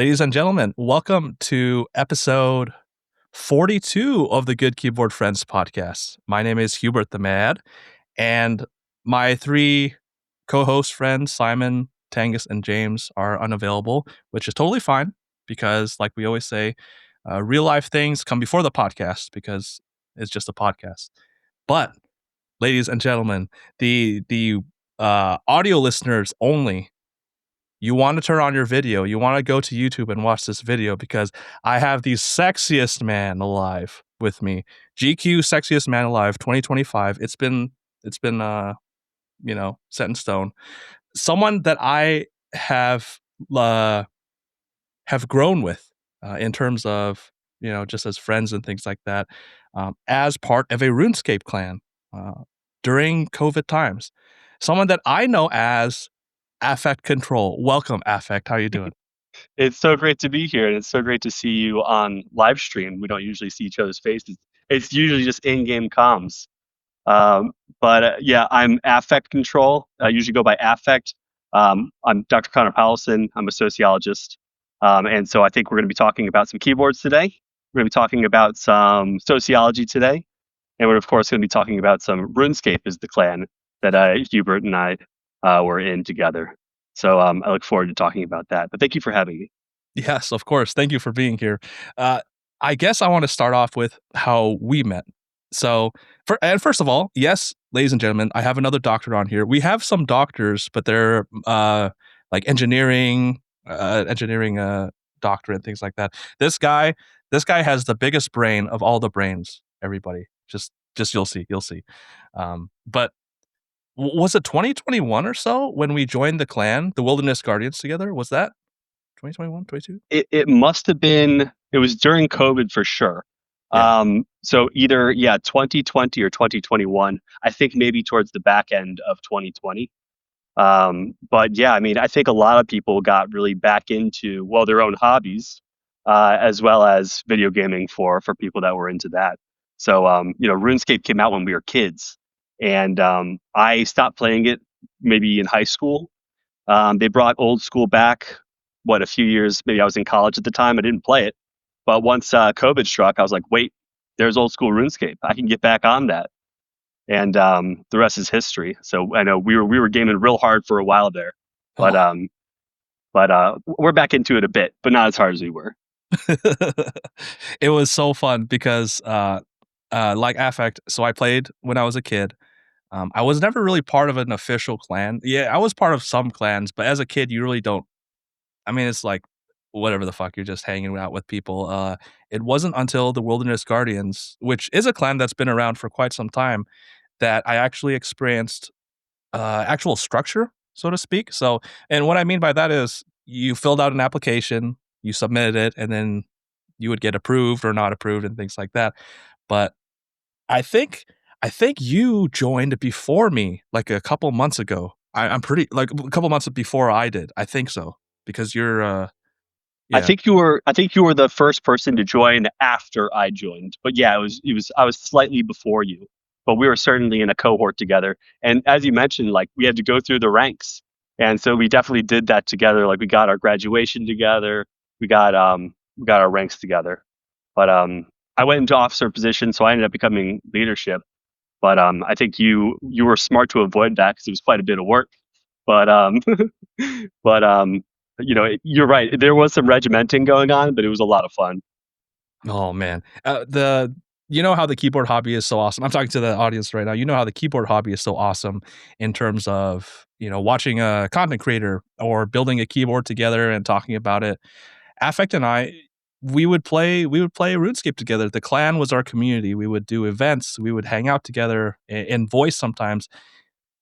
Ladies and gentlemen, welcome to episode 42 of the Good Keyboard Friends podcast. My name is Hubert the Mad, and my three co-host friends, Simon, Tangus, and James, are unavailable, which is totally fine because, like we always say, real life things come before the podcast because it's just a podcast. But, ladies and gentlemen, the audio listeners only, you want to turn on your video. You want to go to YouTube and watch this video because I have the sexiest man alive with me. GQ Sexiest Man Alive 2025. It's been set in stone. Someone that I have grown with in terms of, just as friends and things like that, as part of a RuneScape clan during COVID times. Someone that I know as Affect Control. Welcome, Affect. How are you doing? It's so great to be here, and it's so great to see you on live stream. We don't usually see each other's faces. It's usually just in-game comms. But I'm Affect Control. I usually go by Affect. I'm Dr. Connor Powelson. I'm a sociologist. And so I think we're going to be talking about some keyboards today. We're going to be talking about some sociology today. And we're, of course, going to be talking about some RuneScape is the clan that Hubert and I were in together. So I look forward to talking about that. But thank you for having me. Yes, of course. Thank you for being here. I guess I want to start off with how we met. So, first of all, yes, ladies and gentlemen, I have another doctor on here. We have some doctors, but they're like engineering doctorate, things like that. This guy has the biggest brain of all the brains. Everybody, just you'll see. But was it 2021 or so when we joined the clan, the Wilderness Guardians, together? Was that 2021, 22? It must have been. It was during COVID for sure. Yeah. So either 2020 or 2021. I think maybe towards the back end of 2020. But yeah, I mean, I think a lot of people got really back into their own hobbies, as well as video gaming for people that were into that. So RuneScape came out when we were kids, and I stopped playing it maybe in high school. They brought old school back. A few years, maybe I was in college at the time. I didn't play it. But once COVID struck, I was like, wait, there's old school RuneScape. I can get back on that. And the rest is history. So I know we were gaming real hard for a while there. But we're back into it a bit, but not as hard as we were. It was so fun because like Affect, so I played when I was a kid. I was never really part of an official clan. Yeah, I was part of some clans, but as a kid, you really don't. I mean, it's like whatever the fuck, you're just hanging out with people. It wasn't until the Wilderness Guardians, which is a clan that's been around for quite some time, that I actually experienced actual structure, so to speak. So, and what I mean by that is you filled out an application, you submitted it, and then you would get approved or not approved and things like that. But I think you joined before me, like a couple months ago. I'm pretty like a couple months before I did. I think so because you're. Yeah. I think you were the first person to join after I joined. But yeah, I was slightly before you. But we were certainly in a cohort together. And as you mentioned, like we had to go through the ranks. And so we definitely did that together. Like we got our graduation together. We got our ranks together. But I went into officer position, so I ended up becoming leadership. But I think you were smart to avoid that because it was quite a bit of work. But you're right. There was some regimenting going on, but it was a lot of fun. Oh man, you know how the keyboard hobby is so awesome. I'm talking to the audience right now. You know how the keyboard hobby is so awesome in terms of watching a content creator or building a keyboard together and talking about it. Affect and I, we would play RuneScape together. The clan was our community. We would do events. We would hang out together in voice sometimes,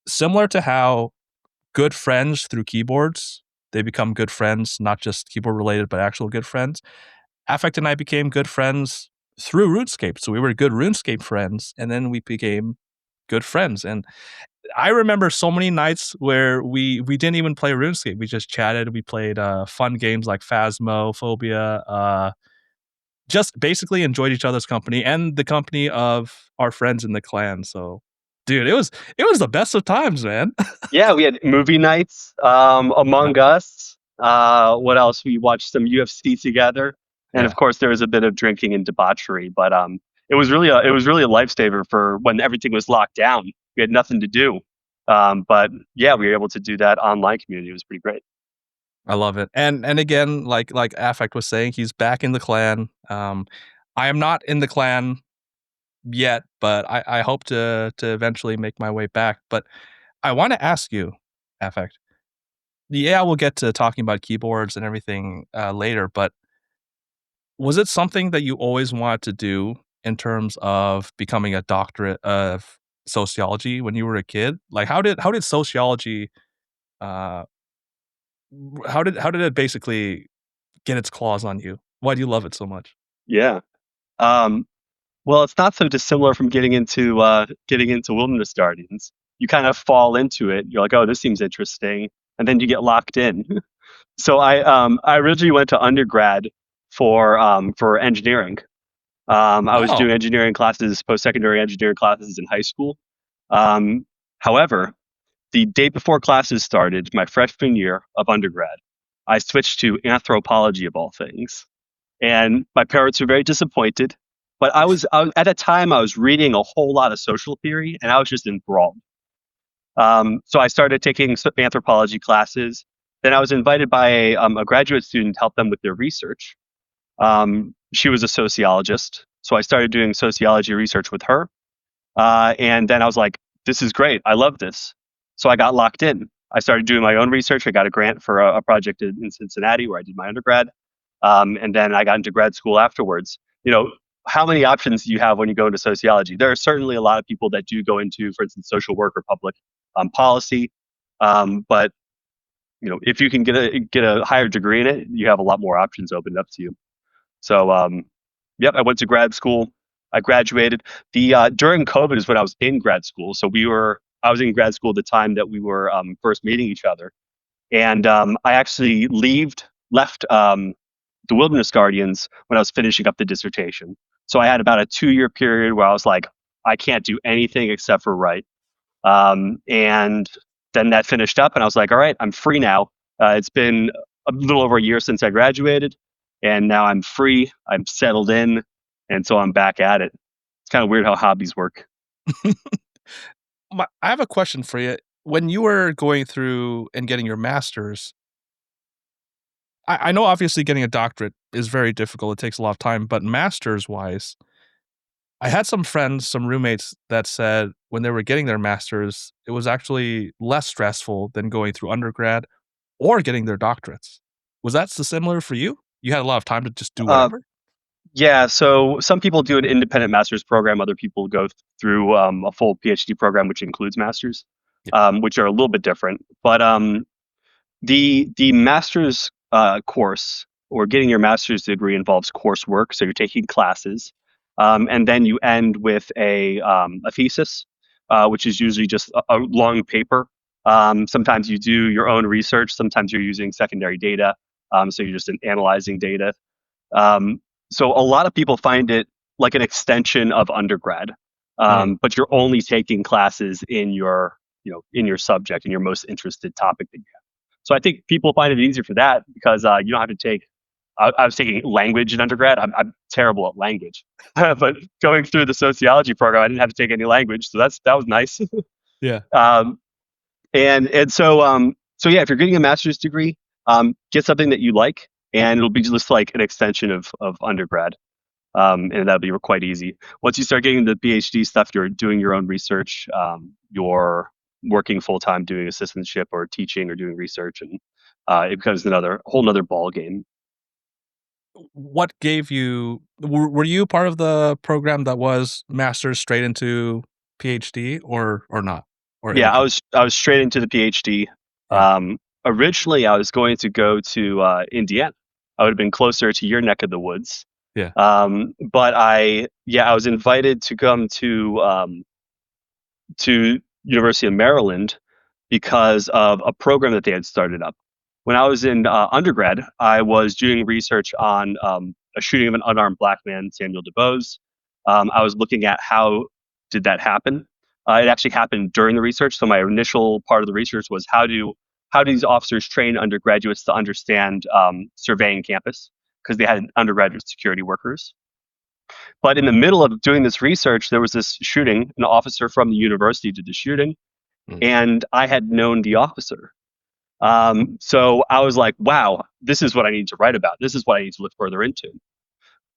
similar to how good friends through keyboards, they become good friends, not just keyboard related, but actual good friends. Affect and I became good friends through RuneScape. So we were good RuneScape friends, and then we became good friends. And I remember so many nights where we didn't even play RuneScape. We just chatted. We played fun games like Phasmophobia. Just basically enjoyed each other's company and the company of our friends in the clan. So, dude, it was the best of times, man. Yeah, we had movie nights, Among Us. What else? We watched some UFC together, and of Yeah, course there was a bit of drinking and debauchery. But it was really a lifesaver for when everything was locked down. We had nothing to do. But yeah, we were able to do that online community. It was pretty great. I love it. And again, like Affect was saying, he's back in the clan. I am not in the clan yet, but I hope to eventually make my way back. But I want to ask you, Affect. Yeah, we'll get to talking about keyboards and everything later, but was it something that you always wanted to do in terms of becoming a doctorate of sociology when you were a kid? Like, how did sociology uh, how did it basically get its claws on you? Why do you love it so much? Yeah. Um, well, it's not so dissimilar from getting into wilderness gardens. You kind of fall into it. You're like, oh, this seems interesting, and then you get locked in. So I originally went to undergrad for engineering. I was Oh, doing engineering classes, post secondary engineering classes in high school. Um, However, the day before classes started, my freshman year of undergrad, I switched to anthropology of all things, and my parents were very disappointed. But I was at a time I was reading a whole lot of social theory, and I was just enthralled. So I started taking anthropology classes. Then I was invited by a graduate student to help them with their research. She was a sociologist, so I started doing sociology research with her. And then I was like, this is great. I love this. So I got locked in. I started doing my own research. I got a grant for a project in Cincinnati where I did my undergrad. And then I got into grad school afterwards. You know, how many options do you have when you go into sociology? There are certainly a lot of people that do go into, for instance, social work or public policy. But if you can get a higher degree in it, you have a lot more options opened up to you. So, yep, I went to grad school. I graduated. The During COVID is when I was in grad school. I was in grad school at the time that we were first meeting each other, and I actually left the Wilderness Guardians when I was finishing up the dissertation. So I had about a 2 year period where I was like, I can't do anything except for write. And then that finished up, and I was like, all right, I'm free now. It's been a little over a year since I graduated, and now I'm free. I'm settled in, and so I'm back at it. It's kind of weird how hobbies work. I have a question for you. When you were going through and getting your master's, I know obviously getting a doctorate is very difficult. It takes a lot of time, but master's wise, I had some friends, some roommates that said when they were getting their masters, it was actually less stressful than going through undergrad or getting their doctorates. Was that similar for you? You had a lot of time to just do Uh, whatever? yeah, so some people do an independent master's program. Other people go through a full PhD program, which includes masters, Yeah. which are a little bit different. But the master's course or getting your master's degree involves coursework, so you're taking classes, and then you end with a thesis, which is usually just a long paper. Sometimes you do your own research. Sometimes you're using secondary data, so you're just analyzing data. Um, so a lot of people find it like an extension of undergrad, Mm. but you're only taking classes in your in your subject, in your most interested topic that you have. So I think people find it easier for that because you don't have to take. I was taking language in undergrad. I'm terrible at language, but going through the sociology program, I didn't have to take any language, so that was nice. Yeah. um, so yeah, if you're getting a master's degree, get something that you like, and it'll be just like an extension of undergrad, and that'll be quite easy. Once you start getting the PhD stuff, you're doing your own research. You're working full time doing assistantship or teaching or doing research, and it becomes another whole another ball game. What gave you were you part of the program that was master's straight into PhD or not? Or in Yeah, between? I was straight into the PhD. Yeah. Originally, I was going to go to Indiana. I would have been closer to your neck of the woods. Yeah. But I was invited to come to University of Maryland because of a program that they had started up. When I was in undergrad, I was doing research on a shooting of an unarmed black man, Samuel DuBose. I was looking at how did that happen. It actually happened during the research. So my initial part of the research was how do how do these officers train undergraduates to understand surveying campus, because they had undergraduate security workers. But in the middle of doing this research, there was this shooting. An officer from the university did the shooting, Mm. and I had known the officer. So I was like, wow, this is what I need to write about. This is what I need to look further into.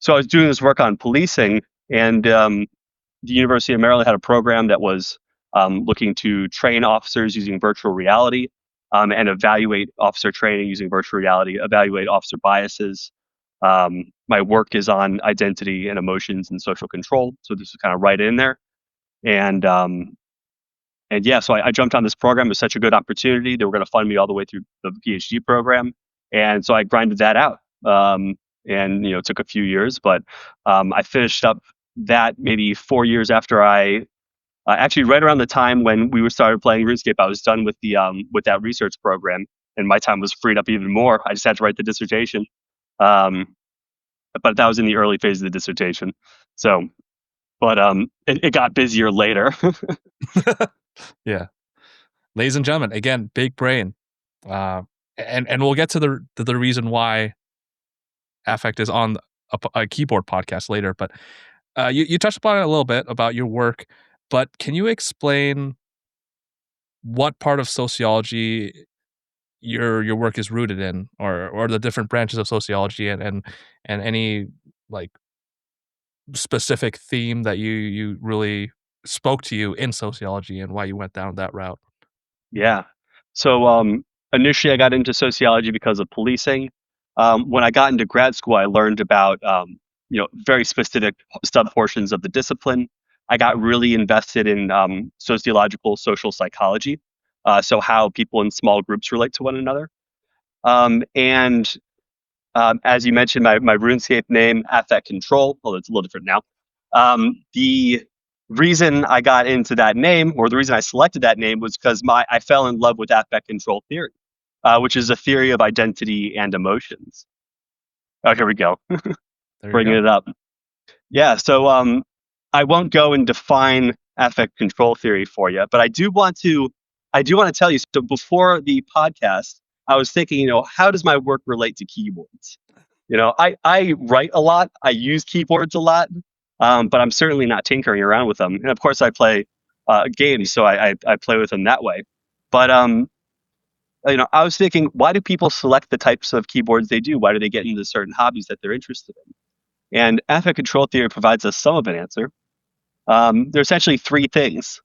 So I was doing this work on policing, and the University of Maryland had a program that was looking to train officers using virtual reality, and evaluate officer training using virtual reality, evaluate officer biases. My work is on identity and emotions and social control, so this was kind of right in there. And yeah, so I jumped on this program. It was such a good opportunity. They were going to fund me all the way through the PhD program, and so I grinded that out. And it took a few years, but I finished up that maybe 4 years after I actually right around the time when we started playing RuneScape. I was done with the with that research program, and my time was freed up even more. I just had to write the dissertation, but that was in the early phase of the dissertation. So, but it got busier later. Yeah. Ladies and gentlemen, again, big brain. And we'll get to the reason why Affect is on a keyboard podcast later, but you touched upon it a little bit about your work, but can you explain what part of sociology your work is rooted in, or the different branches of sociology, and any like specific theme that you really spoke to you in sociology and why you went down that route? Yeah. So initially, I got into sociology because of policing. When I got into grad school, I learned about very specific sub portions of the discipline. I got really invested in sociological social psychology, so how people in small groups relate to one another. And as you mentioned, my RuneScape name, Affect Control, well, it's a little different now. The reason I got into that name, or the reason I selected that name, was because I fell in love with affect control theory, which is a theory of identity and emotions. Oh, here we go, There you bringing go. it up. Yeah, so I won't go and define affect control theory for you, but I do want to tell you. So before the podcast, I was thinking, how does my work relate to keyboards? I write a lot. I use keyboards a lot, but I'm certainly not tinkering around with them. And of course, I play games, so I play with them that way. But I was thinking, why do people select the types of keyboards they do? Why do they get into certain hobbies that they're interested in? And affect control theory provides us some of an answer. There are essentially three things.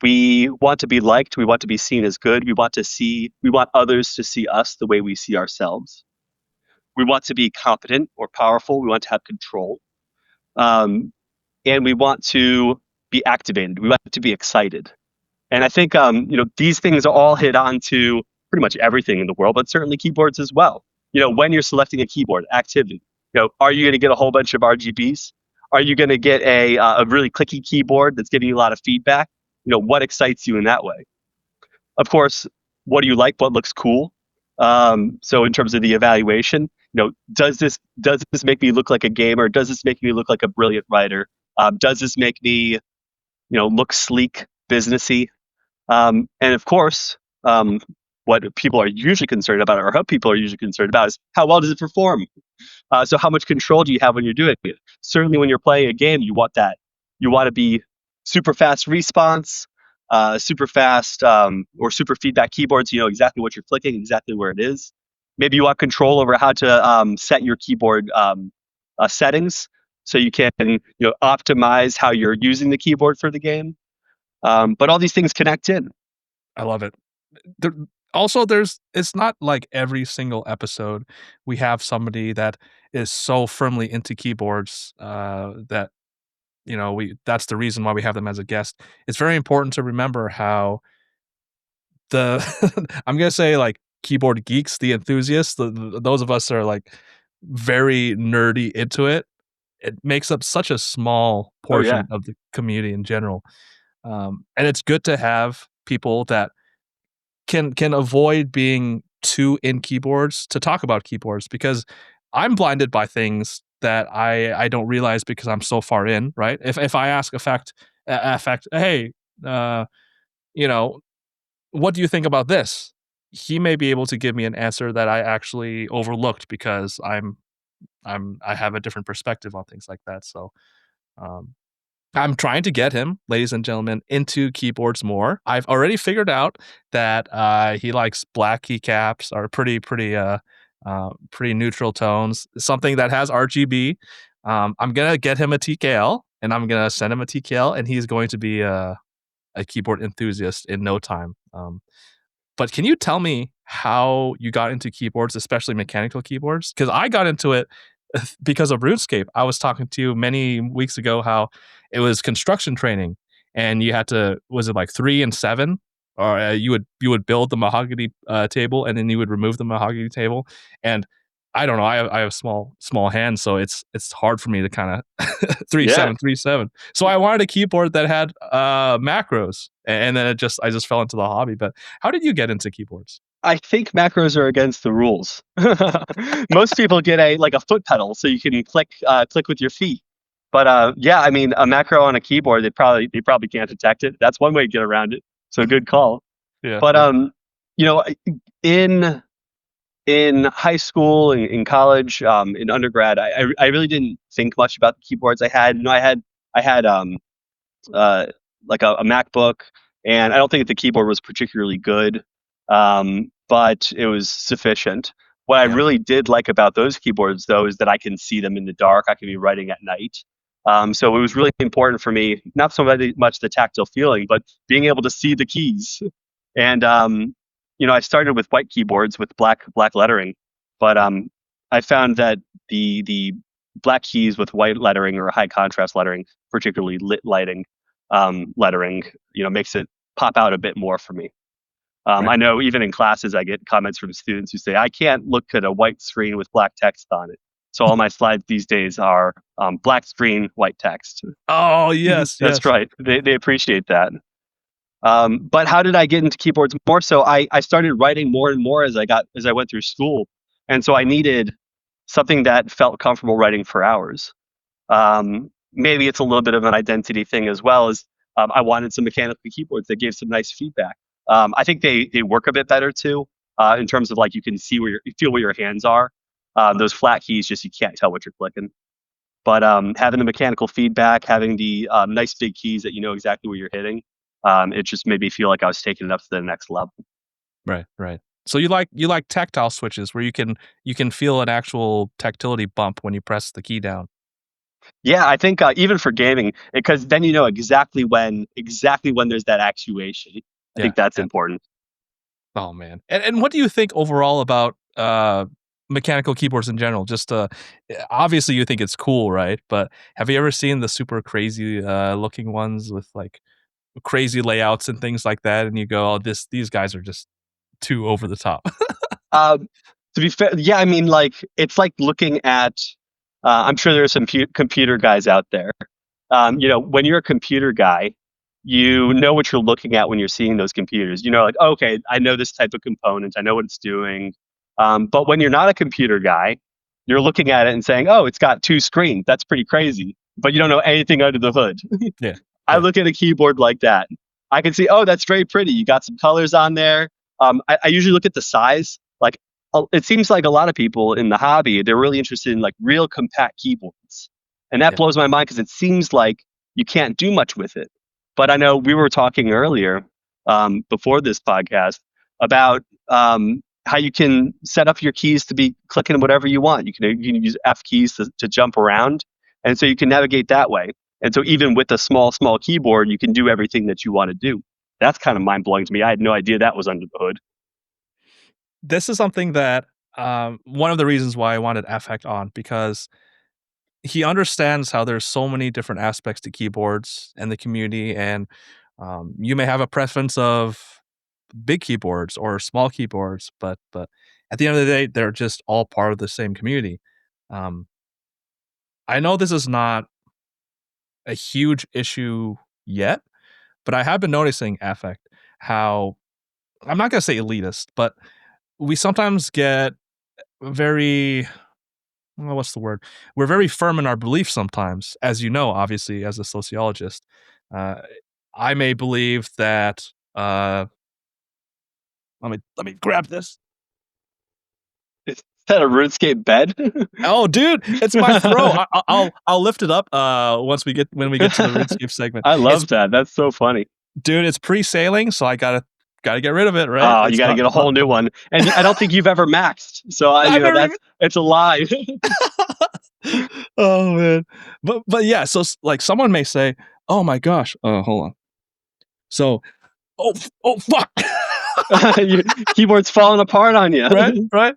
We want to be liked. We want to be seen as good. We want others to see us the way we see ourselves. We want to be competent or powerful. We want to have control. Um, and we want to be activated. We want to be excited. And I think these things all hit on to pretty much everything in the world, but certainly keyboards as well. When you're selecting a keyboard, activity. Are you going to get a whole bunch of RGBs? Are you going to get a really clicky keyboard that's giving you a lot of feedback? What excites you in that way? Of course, what do you like? What looks cool? So in terms of the evaluation, does this make me look like a gamer? Does this make me look like a brilliant writer? Does this make me look sleek, businessy? And of course, what people are usually concerned about, or how people are usually concerned about, is how well does it perform? So how much control do you have when you're doing it? Certainly, when you're playing a game, you want that. You want to be super fast response, super fast or super feedback keyboards. You know exactly what you're clicking, exactly where it is. Maybe you want control over how to set your keyboard settings, so you can optimize how you're using the keyboard for the game. But all these things connect in. I love it. There, also, it's not like every single episode we have somebody that is so firmly into keyboards that that's the reason why we have them as a guest. It's very important to remember how the I'm gonna say like keyboard geeks, the enthusiasts, those of us that are like very nerdy into it. It makes up such a small Oh yeah. portion of the community in general, and it's good to have people that can avoid being too in keyboards to talk about keyboards, because I'm blinded by things that I don't realize because I'm so far in, right? If I ask Affect, hey, you know, what do you think about this? he may be able to give me an answer that I actually overlooked because I have a different perspective on things like that. So, um, I'm trying to get him, ladies and gentlemen, into keyboards more. I've already figured out that he likes black keycaps or pretty neutral tones, something that has RGB. I'm gonna get him a TKL, and I'm gonna send him a TKL, and he's going to be a keyboard enthusiast in no time. But can you tell me how you got into keyboards, especially mechanical keyboards? Because I got into it because of RuneScape. I was talking to you many weeks ago how it was construction training, and you had to, was it like 3 and 7? Or you would build the mahogany table, and then you would remove the mahogany table. And I don't know. I have small hands, so it's hard for me to kind of 3 7 Yeah. 3 7. So I wanted a keyboard that had macros, and then I just fell into the hobby. But how did you get into keyboards? I think macros are against the rules. Most people get a foot pedal so you can click with your feet. But yeah, I mean a macro on a keyboard, they probably can't detect it. That's one way to get around it. So good call. Yeah, But yeah, you know, in in high school, in college, in undergrad, I really didn't think much about the keyboards I had. I had uh, like a MacBook, and I don't think the keyboard was particularly good, but it was sufficient. What I yeah. really did like about those keyboards, though, is that I can see them in the dark. I can be writing at night. So it was really important for me, not so much the tactile feeling, but being able to see the keys. And I started with white keyboards with black lettering, but I found that the black keys with white lettering or high contrast lettering, particularly lit lighting lettering, makes it pop out a bit more for me. Right. I know even in classes, I get comments from students who say, I can't look at a white screen with black text on it. So all my slides these days are black screen, white text. Oh, yes, That's yes. right. They appreciate that. But how did I get into keyboards more? So I started writing more and more as I went through school, and so I needed something that felt comfortable writing for hours. Maybe it's a little bit of an identity thing as well as I wanted some mechanical keyboards that gave some nice feedback. I think they work a bit better too, in terms of like you can see you feel where your hands are. Those flat keys, just you can't tell what you're clicking. But having the mechanical feedback, having the nice big keys that you know exactly where you're hitting, it just made me feel like I was taking it up to the next level. Right, right. So you like tactile switches where you can feel an actual tactility bump when you press the key down. Yeah, I think even for gaming, because then you know exactly when there's that actuation. I Yeah, think that's yeah. important. Oh, man. And what do you think overall about, mechanical keyboards in general? Just, obviously, you think it's cool, right? But have you ever seen the super crazy, looking ones with, like, crazy layouts and things like that, and you go, "Oh, these guys are just too over the top." Um, to be fair, yeah, I mean, like it's like looking at. I'm sure there are some computer guys out there. When you're a computer guy, you know what you're looking at when you're seeing those computers. You know, like okay, I know this type of component. I know what it's doing. But when you're not a computer guy, you're looking at it and saying, "Oh, it's got two screens. That's pretty crazy." But you don't know anything under the hood. Yeah, I yeah, look at a keyboard like that. I can see, oh, that's very pretty. You got some colors on there. I usually look at the size. Like, it seems like a lot of people in the hobby, they're really interested in like real compact keyboards. And that yeah, blows my mind because it seems like you can't do much with it. But I know we were talking earlier, before this podcast, about how you can set up your keys to be clicking whatever you want. You can use F keys to jump around. And so you can navigate that way. And so even with a small keyboard, you can do everything that you want to do. That's kind of mind blowing to me. I had no idea that was under the hood. this is something that, one of the reasons why I wanted Affect on, because he understands how there's so many different aspects to keyboards and the community, and, you may have a preference of big keyboards or small keyboards, but at the end of the day, they're just all part of the same community. Um, I know this is not a huge issue yet, but I have been noticing Affect how, I'm not gonna say elitist, but we sometimes get very, well, what's the word? We're very firm in our beliefs sometimes, as you know, obviously, as a sociologist. Uh, I may believe that, uh, Let me grab this. Is that a RuneScape bed? Oh, dude, it's my throw. I'll lift it up when we get to the RuneScape segment. I It's love that. That's so funny. dude, it's pre-sailing, so I gotta get rid of it, right? Oh, you It's got to get a whole new one, and I don't think you've ever maxed. So I've never even. it's a lie. Oh man, but yeah. So like someone may say, "Oh my gosh, hold on." So oh fuck. Your keyboard's falling apart on you. Right.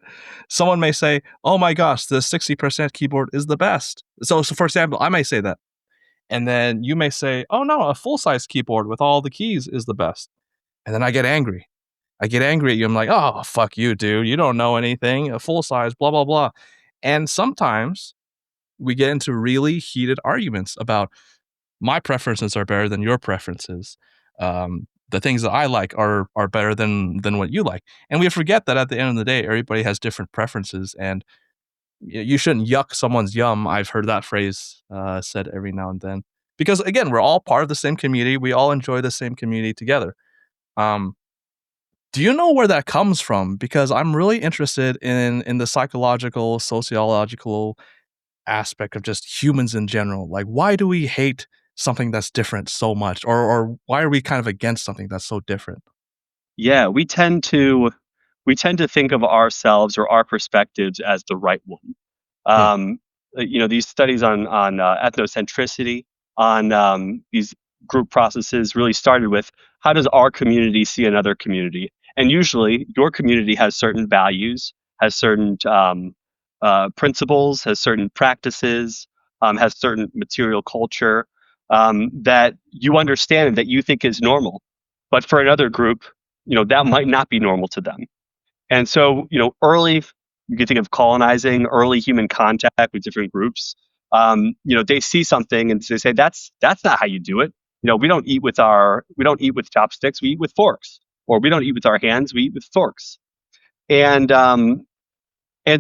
Someone may say, "Oh my gosh, the 60% keyboard is the best." So for example, I may say that, and then you may say, "Oh no, a full size keyboard with all the keys is the best." And then I get angry. I get angry at you. I'm like, "Oh fuck you, dude. You don't know anything. A full size, blah blah blah." And sometimes we get into really heated arguments about my preferences are better than your preferences. The things that I like are better than what you like, and we forget that at the end of the day, everybody has different preferences, and you shouldn't yuck someone's yum. I've heard that phrase said every now and then because again, we're all part of the same community. We all enjoy the same community together. Um, do you know where that comes from? Because I'm really interested in the psychological, sociological aspect of just humans in general. Like, why do we hate something that's different so much, or why are we kind of against something that's so different? Yeah, we tend to think of ourselves or our perspectives as the right one. Yeah, Um, these studies on ethnocentricity, on these group processes, really started with how does our community see another community, and usually your community has certain values, has certain principles, has certain practices, has certain material culture that you understand and that you think is normal, but for another group, that might not be normal to them. And so, early, you can think of colonizing, early human contact with different groups. They see something and they say, that's not how you do it. We don't eat with chopsticks, we eat with forks, or we don't eat with our hands, we eat with forks. And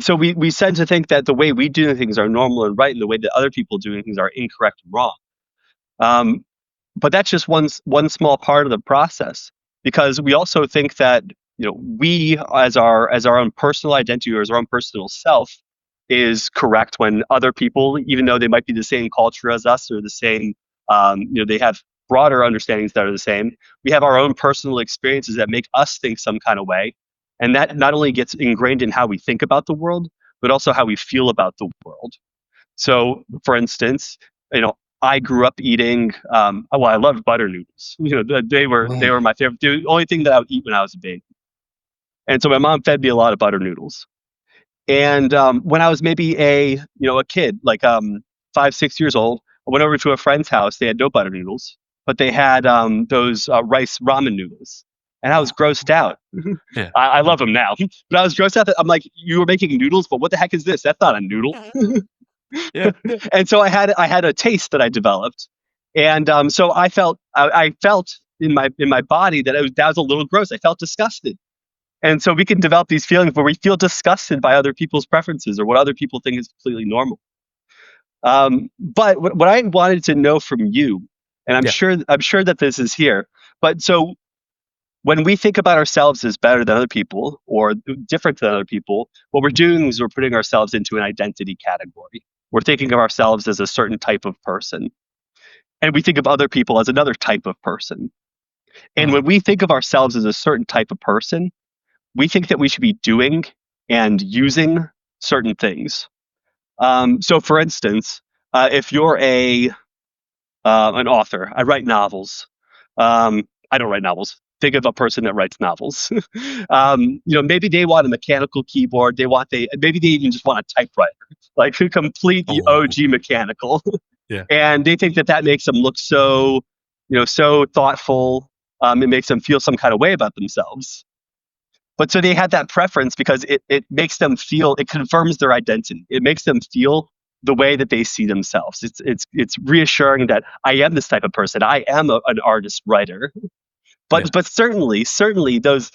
so we tend to think that the way we do things are normal and right, and the way that other people do things are incorrect and wrong. Um, but that's just one small part of the process, because we also think that we as our own personal identity or as our own personal self is correct, when other people, even though they might be the same culture as us or the same, they have broader understandings that are the same. We have our own personal experiences that make us think some kind of way, and that not only gets ingrained in how we think about the world, but also how we feel about the world. So, for instance, I grew up eating. Well, I loved butter noodles. They were my favorite. The only thing that I would eat when I was a baby. And so my mom fed me a lot of butter noodles. And when I was maybe a kid, like 5, 6 years old, I went over to a friend's house. They had no butter noodles, but they had those rice ramen noodles, and I was grossed out. yeah, I love them now, but I was grossed out. I'm like, you were making noodles, but what the heck is this? That's not a noodle. yeah. And so I had a taste that I developed, and so I felt in my body that that was a little gross. I felt disgusted, and so we can develop these feelings where we feel disgusted by other people's preferences or what other people think is completely normal. But what I wanted to know from you, and I'm Yeah. sure that this is here, but so when we think about ourselves as better than other people or different than other people, what we're doing is we're putting ourselves into an identity category. We're thinking of ourselves as a certain type of person, and we think of other people as another type of person. And Mhm. when we think of ourselves as a certain type of person, we think that we should be doing and using certain things. So, for instance, if you're an author, I write novels. I don't write novels. Think of a person that writes novels. Maybe they want a mechanical keyboard. Maybe they even just want a typewriter, like to complete the Oh, OG mechanical, yeah, and they think that makes them look so thoughtful. It makes them feel some kind of way about themselves. But so they had that preference because it makes them feel, it confirms their identity. It makes them feel the way that they see themselves. It's reassuring that I am this type of person. I am an artist writer. yeah. But certainly those,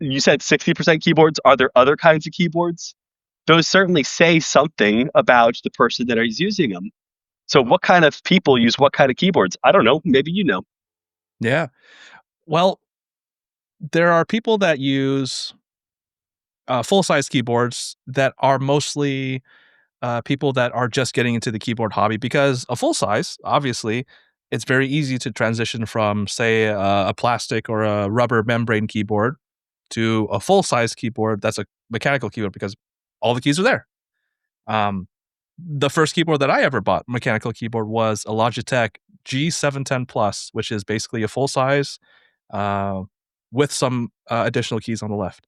you said 60% keyboards. Are there other kinds of keyboards? Those certainly say something about the person that is using them. So what kind of people use what kind of keyboards? I don't know. Maybe you know. Yeah. Well, there are people that use full-size keyboards that are mostly people that are just getting into the keyboard hobby, because a full size, obviously, it's very easy to transition from, say, a plastic or a rubber membrane keyboard to a full size keyboard that's a mechanical keyboard, because all the keys are there. Um, the first keyboard that I ever bought, mechanical keyboard, was a Logitech G710 Plus, which is basically a full size uh, with some additional keys on the left.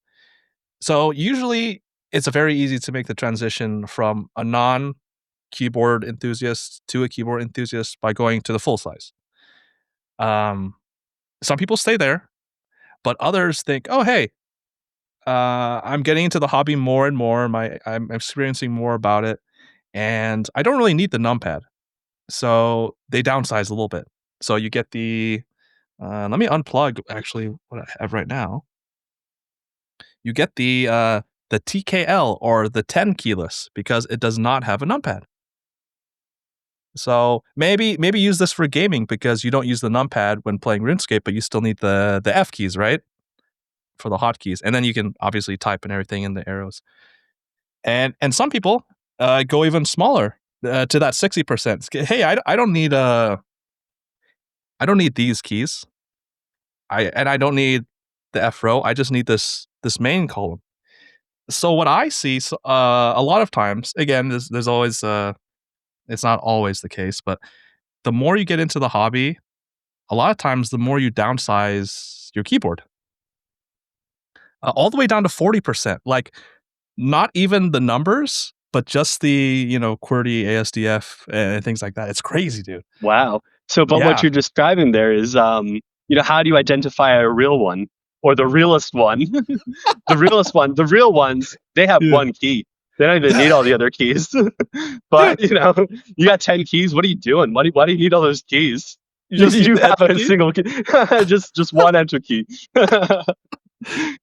So usually it's very easy to make the transition from a non keyboard enthusiast to a keyboard enthusiast by going to the full size. Um, some people stay there, but others think, "Oh, hey, I'm getting into the hobby more and more. I'm experiencing more about it, and I don't really need the numpad." So they downsize a little bit. So you get the let me unplug actually what I have right now. You get the TKL, or the 10 keyless, because it does not have a numpad. So maybe use this for gaming, because you don't use the numpad when playing RuneScape, but you still need the F keys, right? For the hotkeys. And then you can obviously type and everything in the arrows. And some people go even smaller to that 60%. Hey, I don't need I don't need these keys. I don't need the F row. I just need this main column. So what I see a lot of times, again, there's always it's not always the case, but the more you get into the hobby, a lot of times the more you downsize your keyboard, all the way down to 40%. Like, not even the numbers, but just the, QWERTY, ASDF, and things like that. It's crazy, dude. Wow. So, but what Yeah. you're describing there is, how do you identify a real one or the realest one? The realest one, the real ones, they have Yeah. one key. They don't even need all the other keys. Dude, But you got 10 keys. What are you doing? Why do you need all those keys? you You just need you the have enter a key? single key, just one enter key. Oh,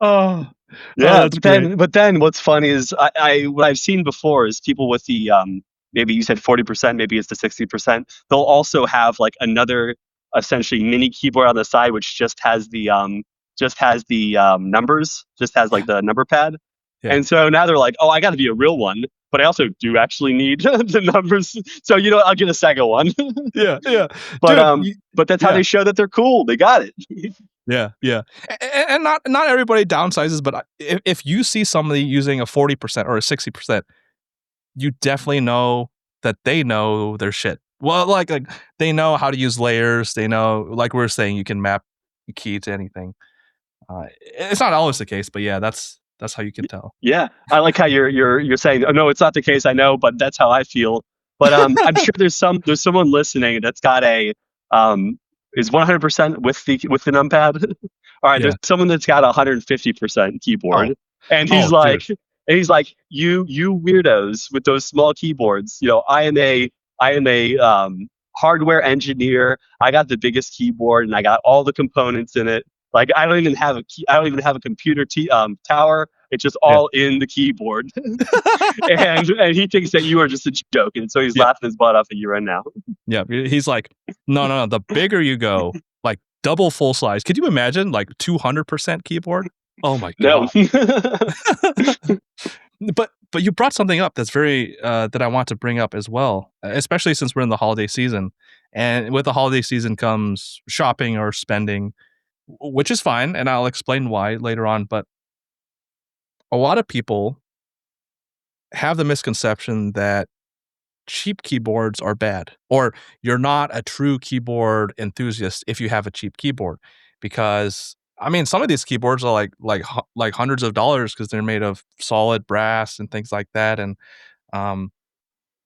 oh, Yeah, that's great. but then what's funny is what I've seen before is people with the maybe you said 40%, maybe it's the 60%. They'll also have like another essentially mini keyboard on the side which just has the numbers, just has like Yeah. the number pad. Yeah. And so now they're like, "Oh, I got to be a real one, but I also do actually need the numbers. So I'll get a second one." Yeah. Yeah. But Dude, but that's how yeah. they show that they're cool. They got it. Yeah, yeah, and not everybody downsizes, but if you see somebody using a 40% or a 60%, you definitely know that they know their shit. Well, like they know how to use layers. They know, like we were saying, you can map a key to anything. It's not always the case, but yeah, that's how you can tell. Yeah, I like how you're saying, "Oh no, it's not the case. I know, but that's how I feel." But I'm sure there's someone listening that's got a is 100% with the numpad. All right, there's Yeah. someone that's got 150% keyboard, Oh. and Oh, dude. he's like, you weirdos with those small keyboards. I am a hardware engineer. I got the biggest keyboard, and I got all the components in it. Like I don't even have a computer tower. It's just Yeah. all in the keyboard. And he thinks that you are just a joke, and so he's Yeah. laughing his butt off at you right now. Yeah. He's like, no, no, no. The bigger you go, like double full size. Could you imagine, like 200% keyboard? Oh my No. god. But you brought something up that's very that I want to bring up as well, especially since we're in the holiday season, and with the holiday season comes shopping or spending, which is fine, and I'll explain why later on. But a lot of people have the misconception that cheap keyboards are bad, or you're not a true keyboard enthusiast if you have a cheap keyboard, because I mean, some of these keyboards are like hundreds of dollars because they're made of solid brass and things like that, and um,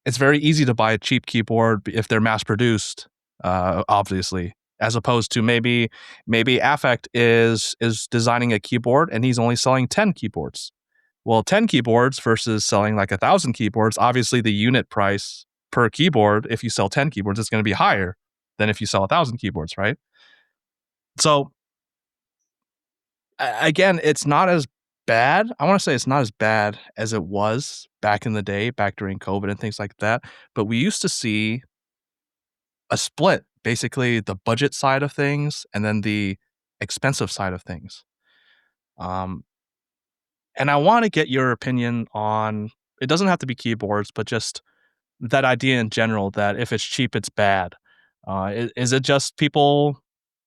it's very easy to buy a cheap keyboard if they're mass produced, obviously, as opposed to maybe Affect is designing a keyboard and he's only selling 10 keyboards. Well, 10 keyboards versus selling like 1,000 keyboards, obviously the unit price per keyboard, if you sell 10 keyboards, is going to be higher than if you sell 1,000 keyboards, right? So again, it's not as bad. I want to say it's not as bad as it was back in the day, back during COVID and things like that. But we used to see a split, basically the budget side of things and then the expensive side of things. Um, and I want to get your opinion on, it doesn't have to be keyboards, but just that idea in general that if it's cheap, it's bad. Is it just people,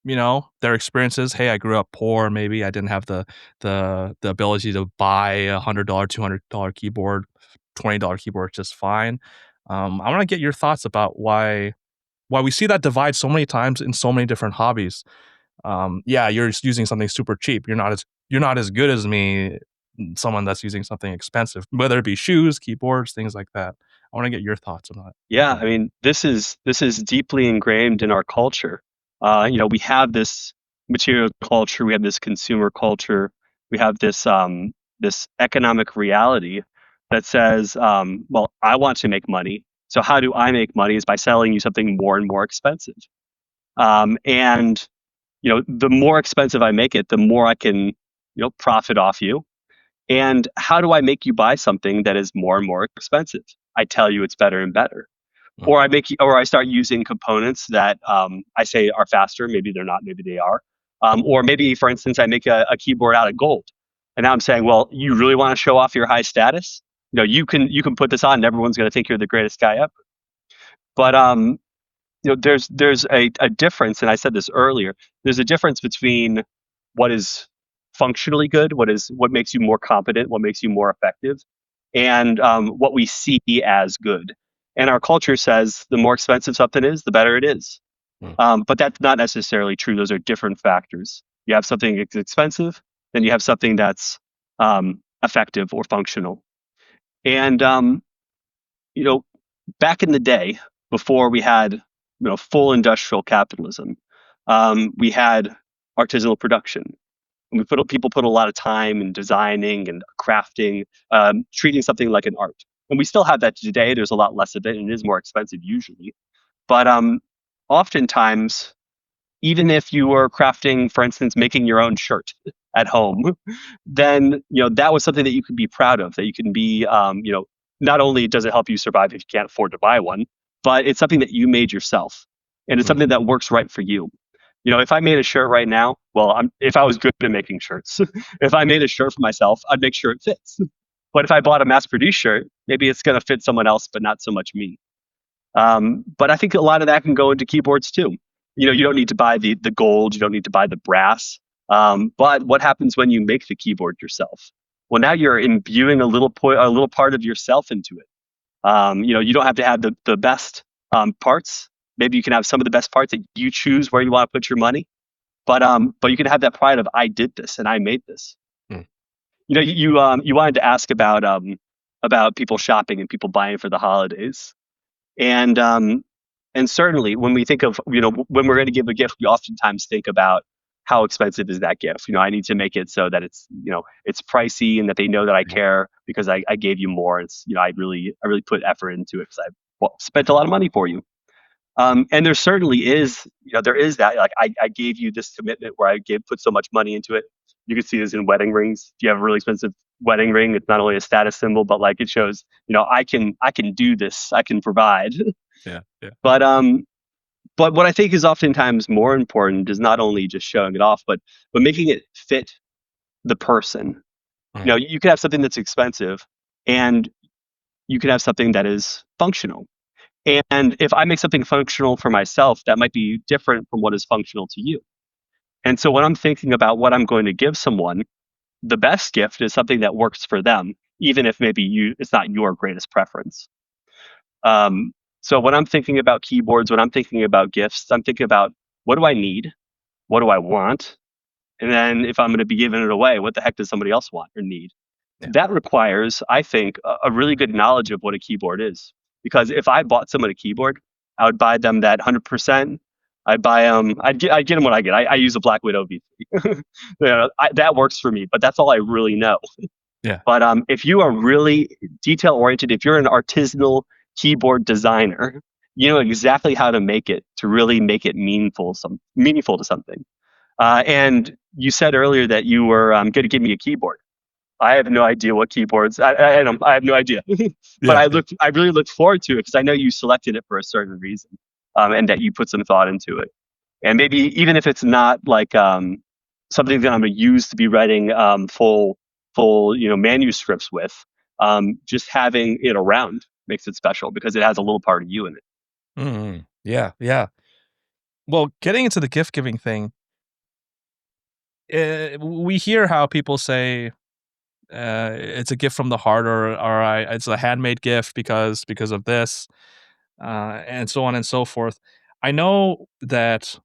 their experiences? Hey, I grew up poor. Maybe I didn't have the ability to buy $100, $200 keyboard, $20 keyboard just fine. I want to get your thoughts about why we see that divide so many times in so many different hobbies. Yeah, you're just using something super cheap. You're not as good as me, someone that's using something expensive, whether it be shoes, keyboards, things like that. I want to get your thoughts on that. Yeah, I mean, this is deeply ingrained in our culture. We have this material culture, we have this consumer culture, we have this economic reality that says, well, I want to make money. So how do I make money? Is by selling you something more and more expensive. And the more expensive I make it, the more I can, profit off you. And how do I make you buy something that is more and more expensive? I tell you it's better and better, Mm, or I start using components that I say are faster. Maybe they're not. Maybe they are. Or maybe, for instance, I make a keyboard out of gold, and now I'm saying, well, you really want to show off your high status? You can put this on, and everyone's going to think you're the greatest guy ever. But there's a difference, and I said this earlier. There's a difference between what is functionally good, what makes you more competent, what makes you more effective, and what we see as good. And our culture says the more expensive something is, the better it is. mm, But that's not necessarily true. Those are different factors. You have something that's expensive, then you have something that's effective or functional. And you know, back in the day, before we had full industrial capitalism, we had artisanal production. And people put a lot of time in designing and crafting, treating something like an art. And we still have that today. There's a lot less of it, and it is more expensive usually. But oftentimes, even if you were crafting, for instance, making your own shirt at home, then that was something that you could be proud of. That you can be, not only does it help you survive if you can't afford to buy one, but it's something that you made yourself, and it's mm, something that works right for you. If I made a shirt right now, well, if I was good at making shirts, if I made a shirt for myself, I'd make sure it fits. But if I bought a mass-produced shirt, maybe it's going to fit someone else, but not so much me. But I think a lot of that can go into keyboards too. You don't need to buy the gold, you don't need to buy the brass. But what happens when you make the keyboard yourself? Well, now you're imbuing a little part of yourself into it. You don't have to have the best parts. Maybe you can have some of the best parts that you choose where you want to put your money. But you can have that pride of, I did this and I made this. mm. You wanted to ask about people shopping and people buying for the holidays. And certainly when we think of, when we're going to give a gift, we oftentimes think about how expensive is that gift. I need to make it so that it's pricey and that they know that I care because I gave you more. It's, I really put effort into it because I spent a lot of money for you. And there certainly is, there is that, like, I gave you this commitment where put so much money into it. You can see this in wedding rings. If you have a really expensive wedding ring, it's not only a status symbol, but like it shows, I can do this, I can provide. Yeah, yeah. But what I think is oftentimes more important is not only just showing it off, but making it fit the person. Mm, You can have something that's expensive, and you can have something that is functional. And if I make something functional for myself, that might be different from what is functional to you. And so when I'm thinking about what I'm going to give someone, the best gift is something that works for them, even if maybe it's not your greatest preference. So when I'm thinking about keyboards, when I'm thinking about gifts, I'm thinking about, what do I need? What do I want? And then if I'm going to be giving it away, what the heck does somebody else want or need? yeah, That requires, I think, a really good knowledge of what a keyboard is. Because if I bought someone a keyboard, I would buy them that 100%. I'd buy them. I'd get them what I get. I use a Black Widow V3. That works for me, but that's all I really know. yeah, But if you are really detail oriented, if you're an artisanal keyboard designer, you know exactly how to make it to really make it meaningful to something. And you said earlier that you were going to give me a keyboard. I have no idea what keyboards. I have no idea, but yeah, yeah. I really look forward to it because I know you selected it for a certain reason, and that you put some thought into it. And maybe even if it's not like something that I'm going to use to be writing full manuscripts with. Just having it around makes it special because it has a little part of you in it. Yeah, yeah. Well, getting into the gift giving thing, we hear how people say it's a gift from the heart, or it's a handmade gift because of this, and so on and so forth. I know that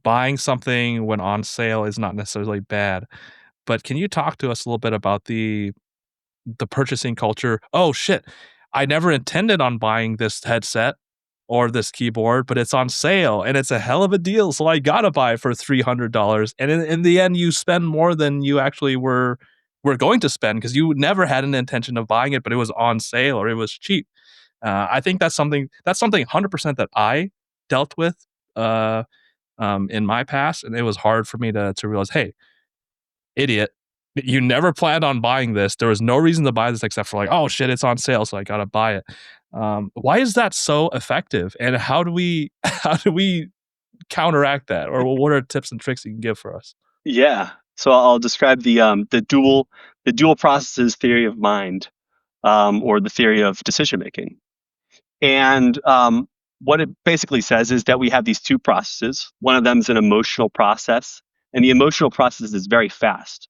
buying something when on sale is not necessarily bad, but can you talk to us a little bit about the purchasing culture? Oh shit, I never intended on buying this headset or this keyboard, but it's on sale and it's a hell of a deal, so I gotta buy it for $300. And in the end, you spend more than you actually were going to spend because you never had an intention of buying it, but it was on sale or it was cheap. I think that's something 100% that I dealt with uh, in my past, and it was hard for me to realize, hey, idiot. You never planned on buying this. There was no reason to buy this except for like, oh shit, it's on sale, so I gotta buy it. Why is that so effective? And how do we how do we counteract that? Or what are tips and tricks you can give for us? Yeah. So I'll describe the dual processes theory of mind, or the theory of decision making. And what it basically says is that we have these two processes. One of them is an emotional process, and the emotional process is very fast.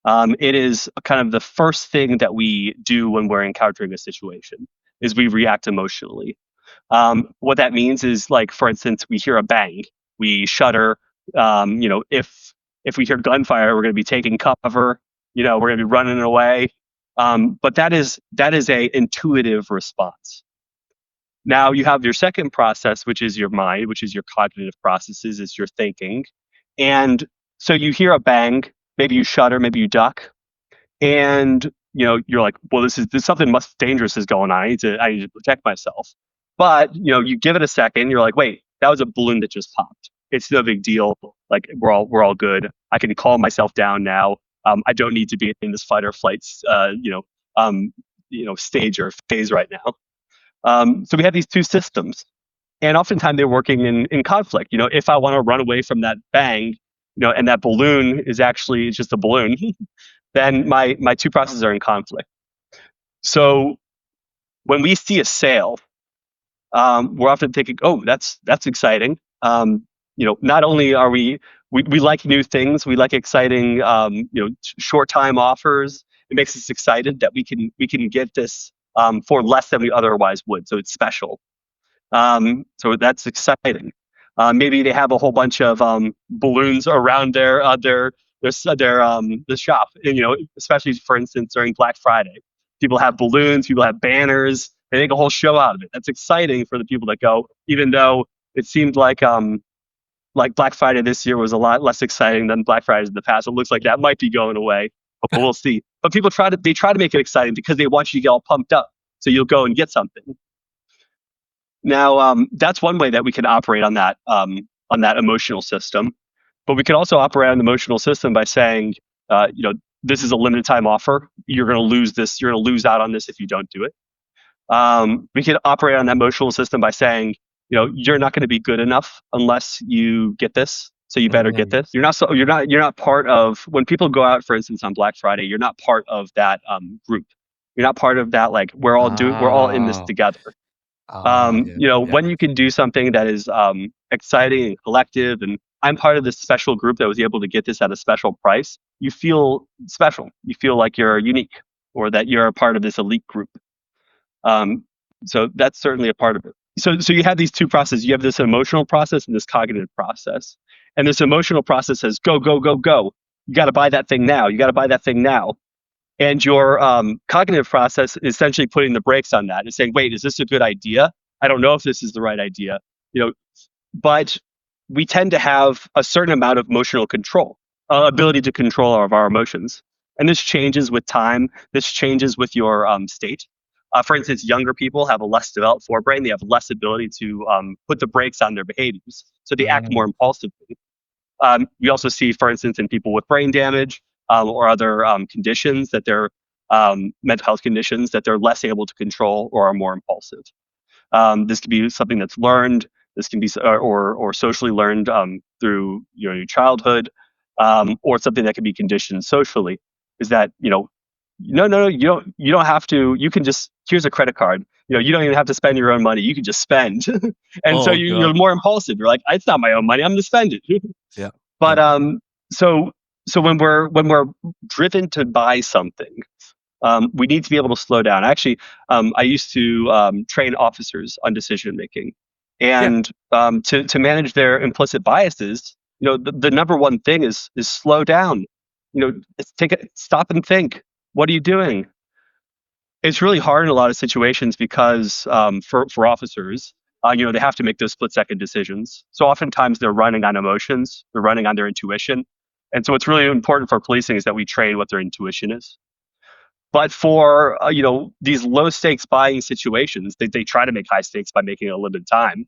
It is kind of the first thing that we do when we're encountering a situation is we react emotionally. What that means is, like, for instance, we hear a bang, we shudder. If we hear gunfire, we're going to be taking cover. We're going to be running away. But that is a intuitive response. Now you have your second process, which is your mind, which is your cognitive processes, is your thinking. And so you hear a bang, maybe you shudder, maybe you duck, and you're like, well, this something must dangerous is going on. I need to protect myself. But you give it a second, you're like, wait, that was a balloon that just popped. It's no big deal. Like, we're all good. I can calm myself down now. I don't need to be in this fight or flight stage or phase right now. So we have these two systems, and oftentimes they're working in conflict. If I want to run away from that bang, and that balloon is actually just a balloon, then my two processes are in conflict. So when we see a sale, we're often thinking, "Oh, that's exciting." Not only are we like new things, we like exciting, short time offers. It makes us excited that we can get this for less than we otherwise would. So it's special. So that's exciting. Maybe they have a whole bunch of balloons around the shop. And, especially for instance during Black Friday, people have balloons, people have banners. They make a whole show out of it. That's exciting for the people that go, even though it seemed like Black Friday this year was a lot less exciting than Black Fridays in the past. It looks like that might be going away, but we'll see. But people try to make it exciting because they want you to get all pumped up, so you'll go and get something. Now, that's one way that we can operate on that emotional system. But we can also operate on the emotional system by saying, this is a limited time offer. You're going to lose this. You're going to lose out on this if you don't do it. We can operate on that emotional system by saying, you're not going to be good enough unless you get this. So you better get Mm, this. You're not part of, when people go out, for instance, on Black Friday. You're not part of that group. You're not part of that. Like, we're all in this oh, together. yeah, When yeah. you can do something that is exciting and collective, and I'm part of this special group that was able to get this at a special price, you feel special. You feel like you're unique, or that you're a part of this elite group. Um, so that's certainly a part of it. So you have these two processes. You have this emotional process and this cognitive process. And this emotional process says, go, go, go, go. You got to buy that thing now. You got to buy that thing now. And your cognitive process is essentially putting the brakes on that and saying, wait, is this a good idea? I don't know if this is the right idea. But we tend to have a certain amount of emotional control, ability to control our emotions. And this changes with time. This changes with your state. For instance, younger people have a less developed forebrain. They have less ability to put the brakes on their behaviors. So they act more Mm, impulsively. We also see, for instance, in people with brain damage, or other conditions, that they're mental health conditions, that they're less able to control or are more impulsive. This can be something that's learned. This can be or socially learned through your childhood. or something that can be conditioned socially, is that, no, you don't have to. You can just, here's a credit card. You don't even have to spend your own money. You can just spend, and so Oh you're god. more impulsive. You're like, it's not my own money. I'm going to spend it. Yeah. But Yeah. so when we're driven to buy something, we need to be able to slow down. Actually, I used to train officers on decision making, Yeah. and to manage their implicit biases. The number one thing is slow down. Stop and think. What are you doing? It's really hard in a lot of situations because for officers, they have to make those split-second decisions. So oftentimes they're running on emotions, they're running on their intuition, and so what's really important for policing is that we train what their intuition is. But for these low stakes buying situations, they try to make high stakes by making it a limited time.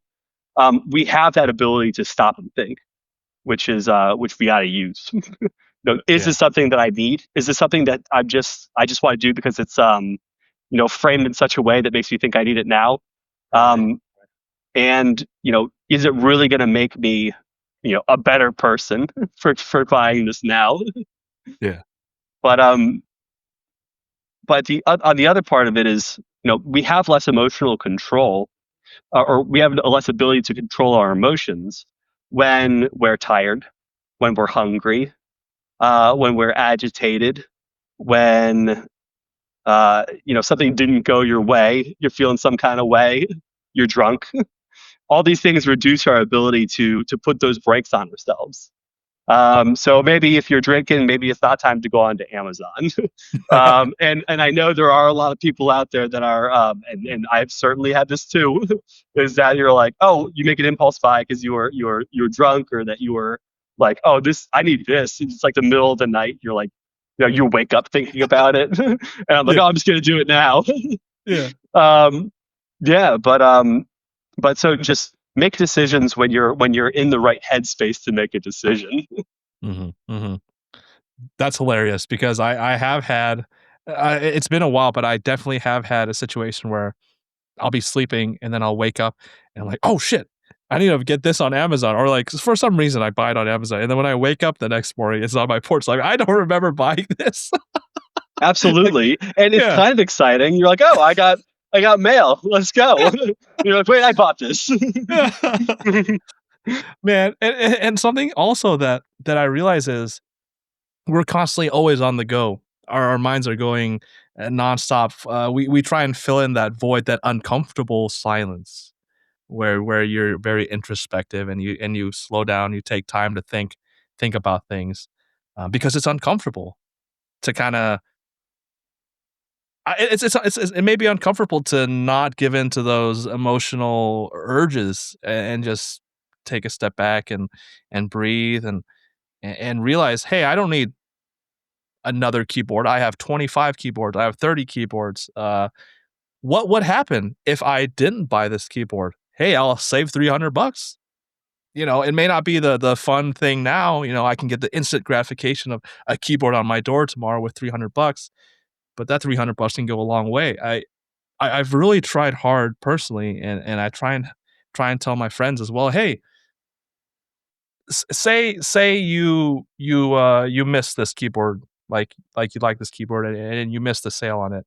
We have that ability to stop and think, which we got to use. Is Yeah. this something that I need? Is this something that I just want to do because it's framed in such a way that makes me think I need it now? Right. Um, and is it really going to make me a better person for buying this now? Yeah. But on the other part of it is, we have less emotional control, or we have a less ability to control our emotions when we're tired, when we're hungry, when we're agitated, when something didn't go your way, you're feeling some kind of way, you're drunk. All these things reduce our ability to put those brakes on ourselves. So maybe if you're drinking, maybe it's not time to go on to Amazon. And I know there are a lot of people out there that are, and I've certainly had this too, is that you're like, oh, you make an impulse buy because you're drunk, or that you were like, oh, this, I need this. It's like the middle of the night. You're like, you wake up thinking about it, and I'm like, Yeah. oh, I'm just gonna do it now. Yeah. um, yeah, but so just make decisions when you're in the right headspace to make a decision. Mhm. Mhm. That's hilarious because I have had it's been a while, but I definitely have had a situation where I'll be sleeping and then I'll wake up and I'm like, "Oh shit, I need to get this on Amazon," or like for some reason I buy it on Amazon, and then when I wake up the next morning, it's on my porch. Like I don't remember buying this. Like, Absolutely, and it's yeah, kind of exciting. You're like, "Oh, I got mail. Let's go." You're like, "Wait, I bought this." man, and something also that I realize is we're constantly always on the go. Our minds are going nonstop. We try and fill in that void, that uncomfortable silence where you're very introspective and you slow down, you take time to think about things because it's uncomfortable to kind of it may be uncomfortable to not give in to those emotional urges and just take a step back and breathe and realize, hey, I don't need another keyboard. I have 25 keyboards. I have 30 keyboards. What would happen if I didn't buy this keyboard? Hey, I'll save $300. It may not be the fun thing now. I can get the instant gratification of a keyboard on my door tomorrow with $300, but that $300 can go a long way. I've really tried hard personally, and I try and tell my friends as well. Hey, say you miss this keyboard, like you like this keyboard, and you miss the sale on it.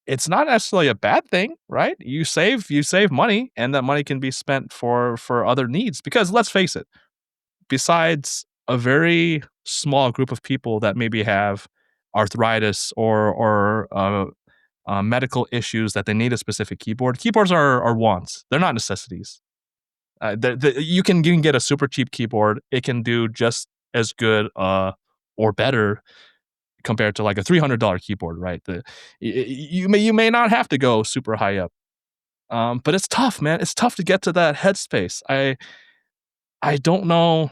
It's not necessarily a bad thing, right? You save money, and that money can be spent for other needs. Because let's face it, besides a very small group of people that maybe have arthritis or medical issues that they need a specific keyboard. Keyboards are wants. They're not necessities. You can get a super cheap keyboard. It can do just as good or better compared to like a $300 keyboard, right? You may not have to go super high up. But it's tough, man. It's tough to get to that headspace. I don't know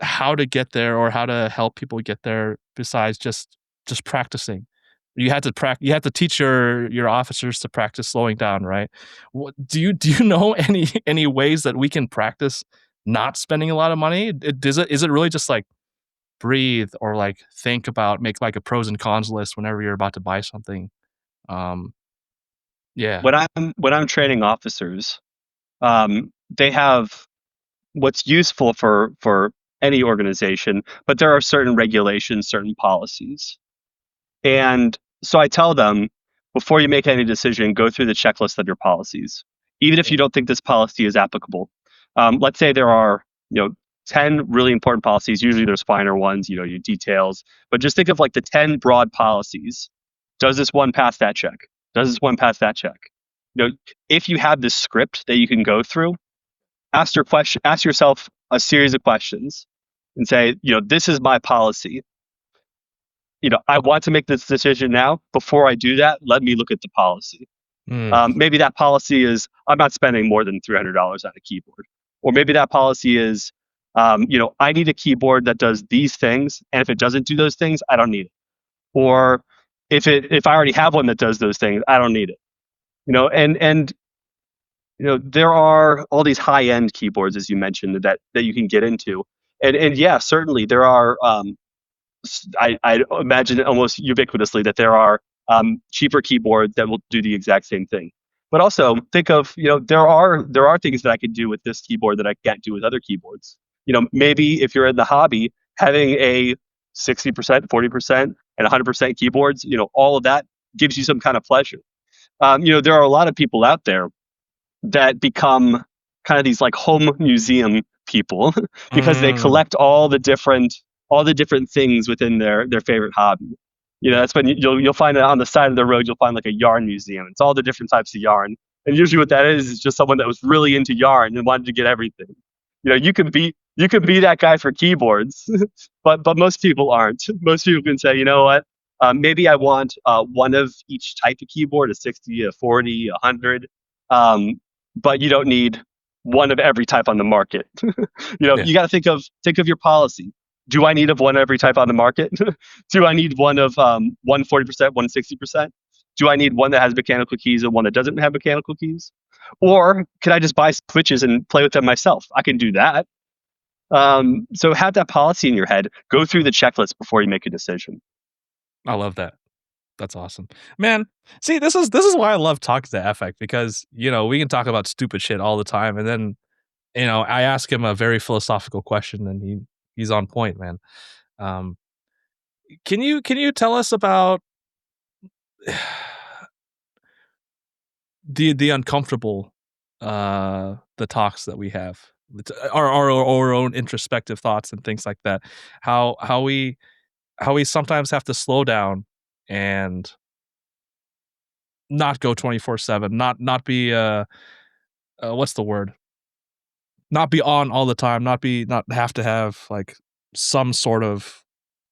how to get there or how to help people get there besides just practicing. You had to teach your officers to practice slowing down, right? What do you know any ways that we can practice not spending a lot of money? Is it really just like breathe or like think about make like a pros and cons list whenever you're about to buy something? Um, yeah. When I'm training officers, they have what's useful for any organization, but there are certain regulations, certain policies. And so I tell them, before you make any decision, go through the checklist of your policies, even if you don't think this policy is applicable. Let's say there are, 10 really important policies. Usually there's finer ones, your details, but just think of like the 10 broad policies. Does this one pass that check? Does this one pass that check? If you have this script that you can go through, ask yourself a series of questions and say, this is my policy. I want to make this decision now. Before I do that, let me look at the policy. Maybe that policy is I'm not spending more than $300 on a keyboard, or maybe that policy is, I need a keyboard that does these things, and if it doesn't do those things, I don't need it. Or if I already have one that does those things, I don't need it. And there are all these high end keyboards, as you mentioned, that you can get into, and yeah, certainly there are. I imagine almost ubiquitously that there are cheaper keyboards that will do the exact same thing. But also think of, there are things that I could do with this keyboard that I can't do with other keyboards. Maybe if you're in the hobby, having a 60%, 40%, and 100% keyboards, all of that gives you some kind of pleasure. There are a lot of people out there that become kind of these like home museum people because they collect all the different things within their favorite hobby. That's when you'll find it on the side of the road. You'll find like a yarn museum. It's all the different types of yarn, and usually what that is just someone that was really into yarn and wanted to get everything. You could be that guy for keyboards, but most people aren't. Most people can say, you know what, maybe I want one of each type of keyboard, a 60, a 40, 100, but you don't need one of every type on the market. You got to think of your policy. Do I need of one every type on the market? Do I need one of 140%, 160%? Do I need one that has mechanical keys and one that doesn't have mechanical keys? Or can I just buy switches and play with them myself? I can do that. So have that policy in your head. Go through the checklist before you make a decision. I love that. That's awesome, man. See, this is why I love talking to Affect, because we can talk about stupid shit all the time, and then I ask him a very philosophical question, and he's on point, man. Can you tell us about the uncomfortable the talks that we have, our own introspective thoughts and things like that, how we sometimes have to slow down and not go 24/7, not be what's the word, not be on all the time, not have to have like some sort of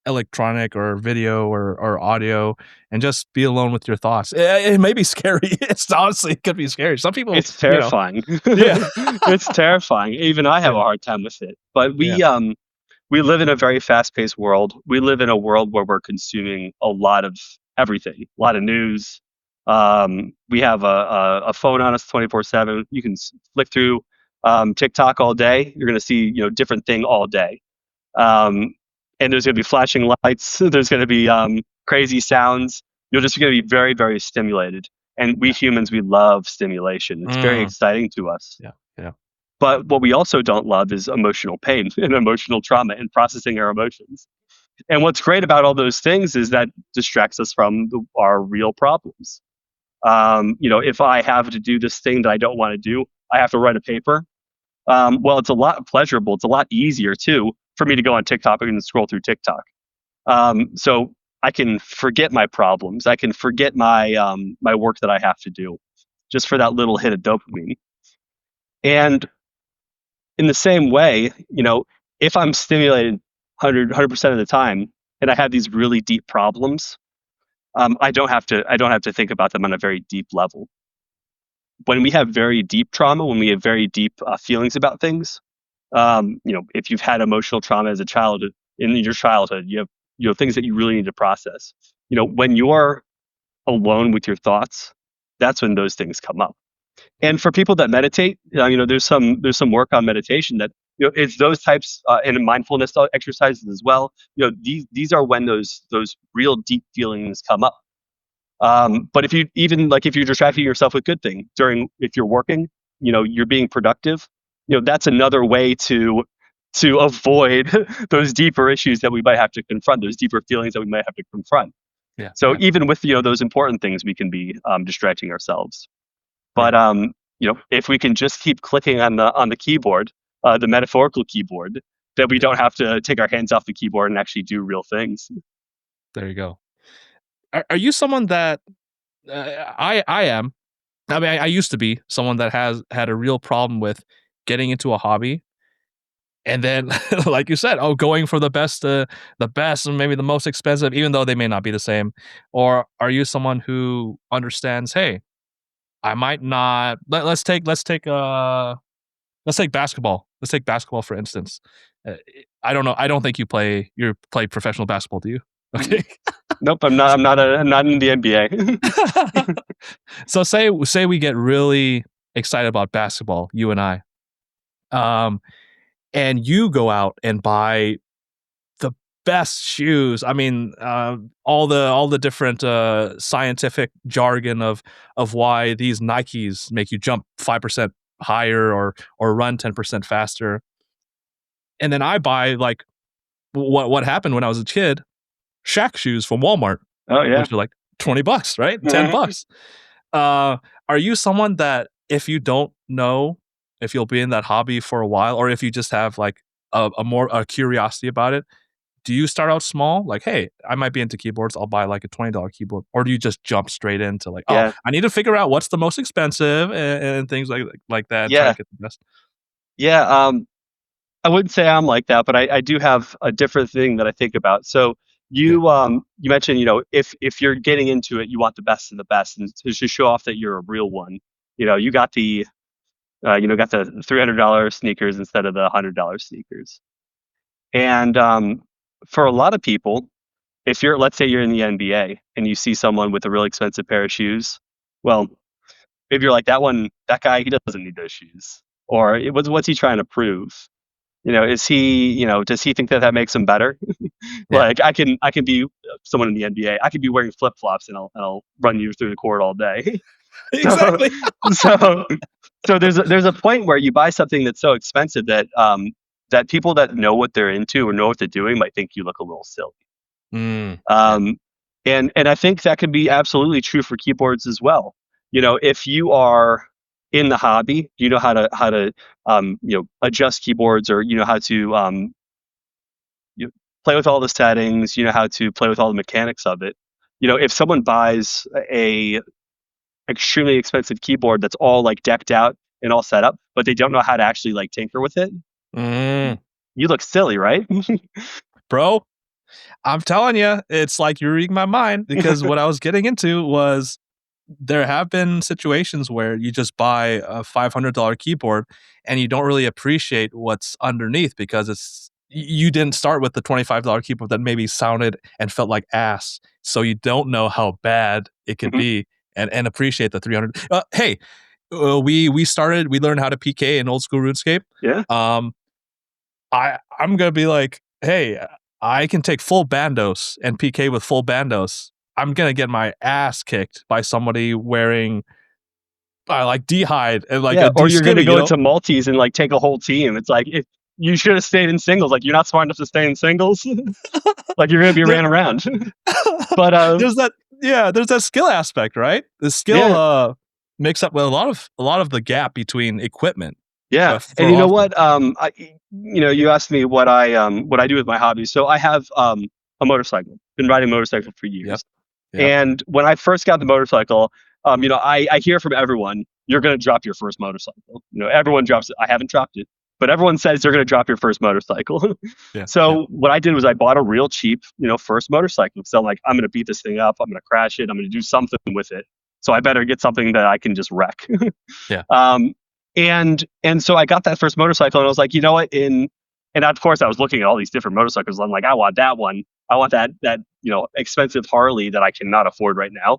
electronic or video or audio, and just be alone with your thoughts. It may be scary. It's honestly, it could be scary. Some people, it's terrifying. Yeah. It's terrifying. Even I have a hard time with it. But we live in a very fast-paced world. We live in a world where we're consuming a lot of everything, a lot of news. We have a phone on us 24/7. You can flick through TikTok all day. You're going to see different thing all day. And there's going to be flashing lights. There's going to be crazy sounds. You're just going to be very, very stimulated. And we humans, we love stimulation. It's very exciting to us. Yeah. But what we also don't love is emotional pain and emotional trauma and processing our emotions. And what's great about all those things is that distracts us from our real problems. If I have to do this thing that I don't want to do, I have to write a paper. Well, it's a lot pleasurable. It's a lot easier too for me to go on TikTok and scroll through TikTok. So I can forget my problems. I can forget my my work that I have to do, just for that little hit of dopamine. And in the same way, if I'm stimulated 100% of the time and I have these really deep problems, I don't have to think about them on a very deep level. When we have very deep trauma, when we have very deep feelings about things, if you've had emotional trauma as a child, in your childhood, you have things that you really need to process. When you're alone with your thoughts, that's when those things come up. And for people that meditate, there's some work on meditation that it's those types and mindfulness exercises as well. These are when those real deep feelings come up. But if you're distracting yourself with good things if you're working, you're being productive, that's another way to to avoid those deeper issues that we might have to confront, those deeper feelings that we might have to confront. Yeah, So yeah, even with those important things, we can be distracting ourselves. yeah. But if we can just keep clicking on the keyboard, the metaphorical keyboard, that we Yeah. don't have to take our hands off the keyboard and actually do real things. There you go. Are you someone that I am? I mean, I used to be someone that has had a real problem with getting into a hobby, and then, like you said, oh, going for the best, and maybe the most expensive, even though they may not be the same. Or are you someone who understands? Hey, I might not. Let's take basketball. Let's take basketball for instance. Uh, I don't know. I don't think you play professional basketball, do you? Mm. Okay. Nope, I'm not. I'm not in the NBA. So say we get really excited about basketball, you and I, um, and you go out and buy the best shoes. I mean, all the different scientific jargon of why these Nikes make you jump 5% higher or run 10% faster. And then I buy like what happened when I was a kid, Shaq shoes from Walmart, Oh yeah. which are like $20, right? $10. Uh, are you someone that if you don't know if you'll be in that hobby for a while, or if you just have like a curiosity about it, do you start out small? Like, hey, I might be into keyboards. I'll buy like a $20 keyboard, or do you just jump straight into like, oh, Yeah. I need to figure out what's the most expensive and things like that, and try to Yeah. get the best. Yeah. I wouldn't say I'm like that, but I do have a different thing that I think about. So Yeah, you mentioned, if you're getting into it, you want the best of the best, and to show off that you're a real one. You got the $300 sneakers instead of the $100 sneakers. And for a lot of people, if let's say you're in the NBA and you see someone with a really expensive pair of shoes, well, maybe you're like that guy, he doesn't need those shoes, or what's he trying to prove? Is he, does he think that that makes him better? yeah, Like I can be someone in the NBA. I could be wearing flip flops and I'll run you through the court all day. So exactly. so so there's a point where you buy something that's so expensive that that people that know what they're into or know what they're doing might think you look a little silly. Yeah. Um, and I think that can be absolutely true for keyboards as well. If you are in the hobby, you know how to adjust keyboards, or you know how to you play with all the settings, you know how to play with all the mechanics of it. If someone buys a extremely expensive keyboard that's all like decked out and all set up, but they don't know how to actually like tinker with it, Mm, you look silly, right? bro, I'm telling you, it's like you're reading my mind because what I was getting into was there have been situations where you just buy a $500 keyboard and you don't really appreciate what's underneath because you didn't start with the $25 keyboard that maybe sounded and felt like ass. So you don't know how bad it could Mhm. be and appreciate the 300. Hey, we learned how to PK in old school RuneScape. Yeah. Um, I'm gonna be like, hey, I can take full bandos and PK with full bandos. I'm gonna get my ass kicked by somebody wearing like D-hide and like Yeah, a or you're gonna D-skinny, you go know? into multis and like take a whole team. It's like if you should have stayed in singles. Like you're not smart enough to stay in singles. Like you're gonna be There, ran around. But there's that, yeah, there's that skill aspect, right? The skill yeah, makes up with a lot of the gap between equipment yeah. And for you know often. what? You asked me what I do with my hobbies. So I have a motorcycle. Been riding a motorcycle for Yep. years. Yep. And when I first got the motorcycle, I hear from everyone, you're going to drop your first motorcycle. Everyone drops it. I haven't dropped it, but everyone says they're going to drop your first motorcycle. Yeah. Yeah. So what I did was I bought a real cheap, first motorcycle. So I'm like, I'm going to beat this thing up. I'm going to crash it. I'm going to do something with it. So I better get something that I can just wreck. Yeah. um, and so I got that first motorcycle, and I was like, you know what? And of course I was looking at all these different motorcycles. I'm like, I want that one. I want that expensive Harley that I cannot afford right now.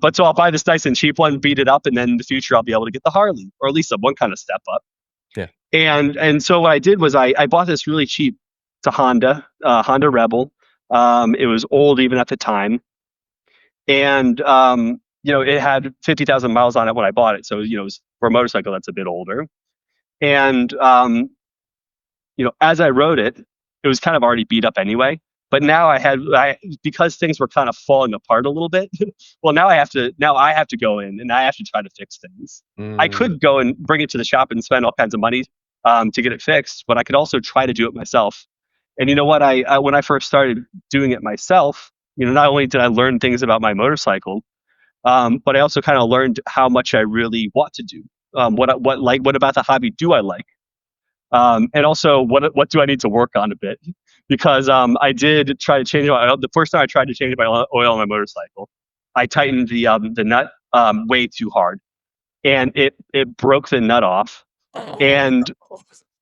But so I'll buy this nice and cheap one, beat it up, and then in the future I'll be able to get the Harley, or at least one kind of step up. Yeah. And so what I did was I bought this really cheap, it's a Honda Rebel. It was old even at the time, and it had 50,000 miles on it when I bought it. So it was, for a motorcycle that's a bit older. And as I wrote it, it was kind of already beat up anyway. But now because things were kind of falling apart a little bit. Well, now I have to go in and I have to try to fix things. I Mm, could go and bring it to the shop and spend all kinds of money to get it fixed, but I could also try to do it myself. And you know what? I when I first started doing it myself, not only did I learn things about my motorcycle, but I also kind of learned how much I really want to do. What about the hobby do I like? And also, what do I need to work on a bit? Because I did try to change my oil. The first time I tried to change my oil on my motorcycle, I tightened the nut way too hard, and it broke the nut off. And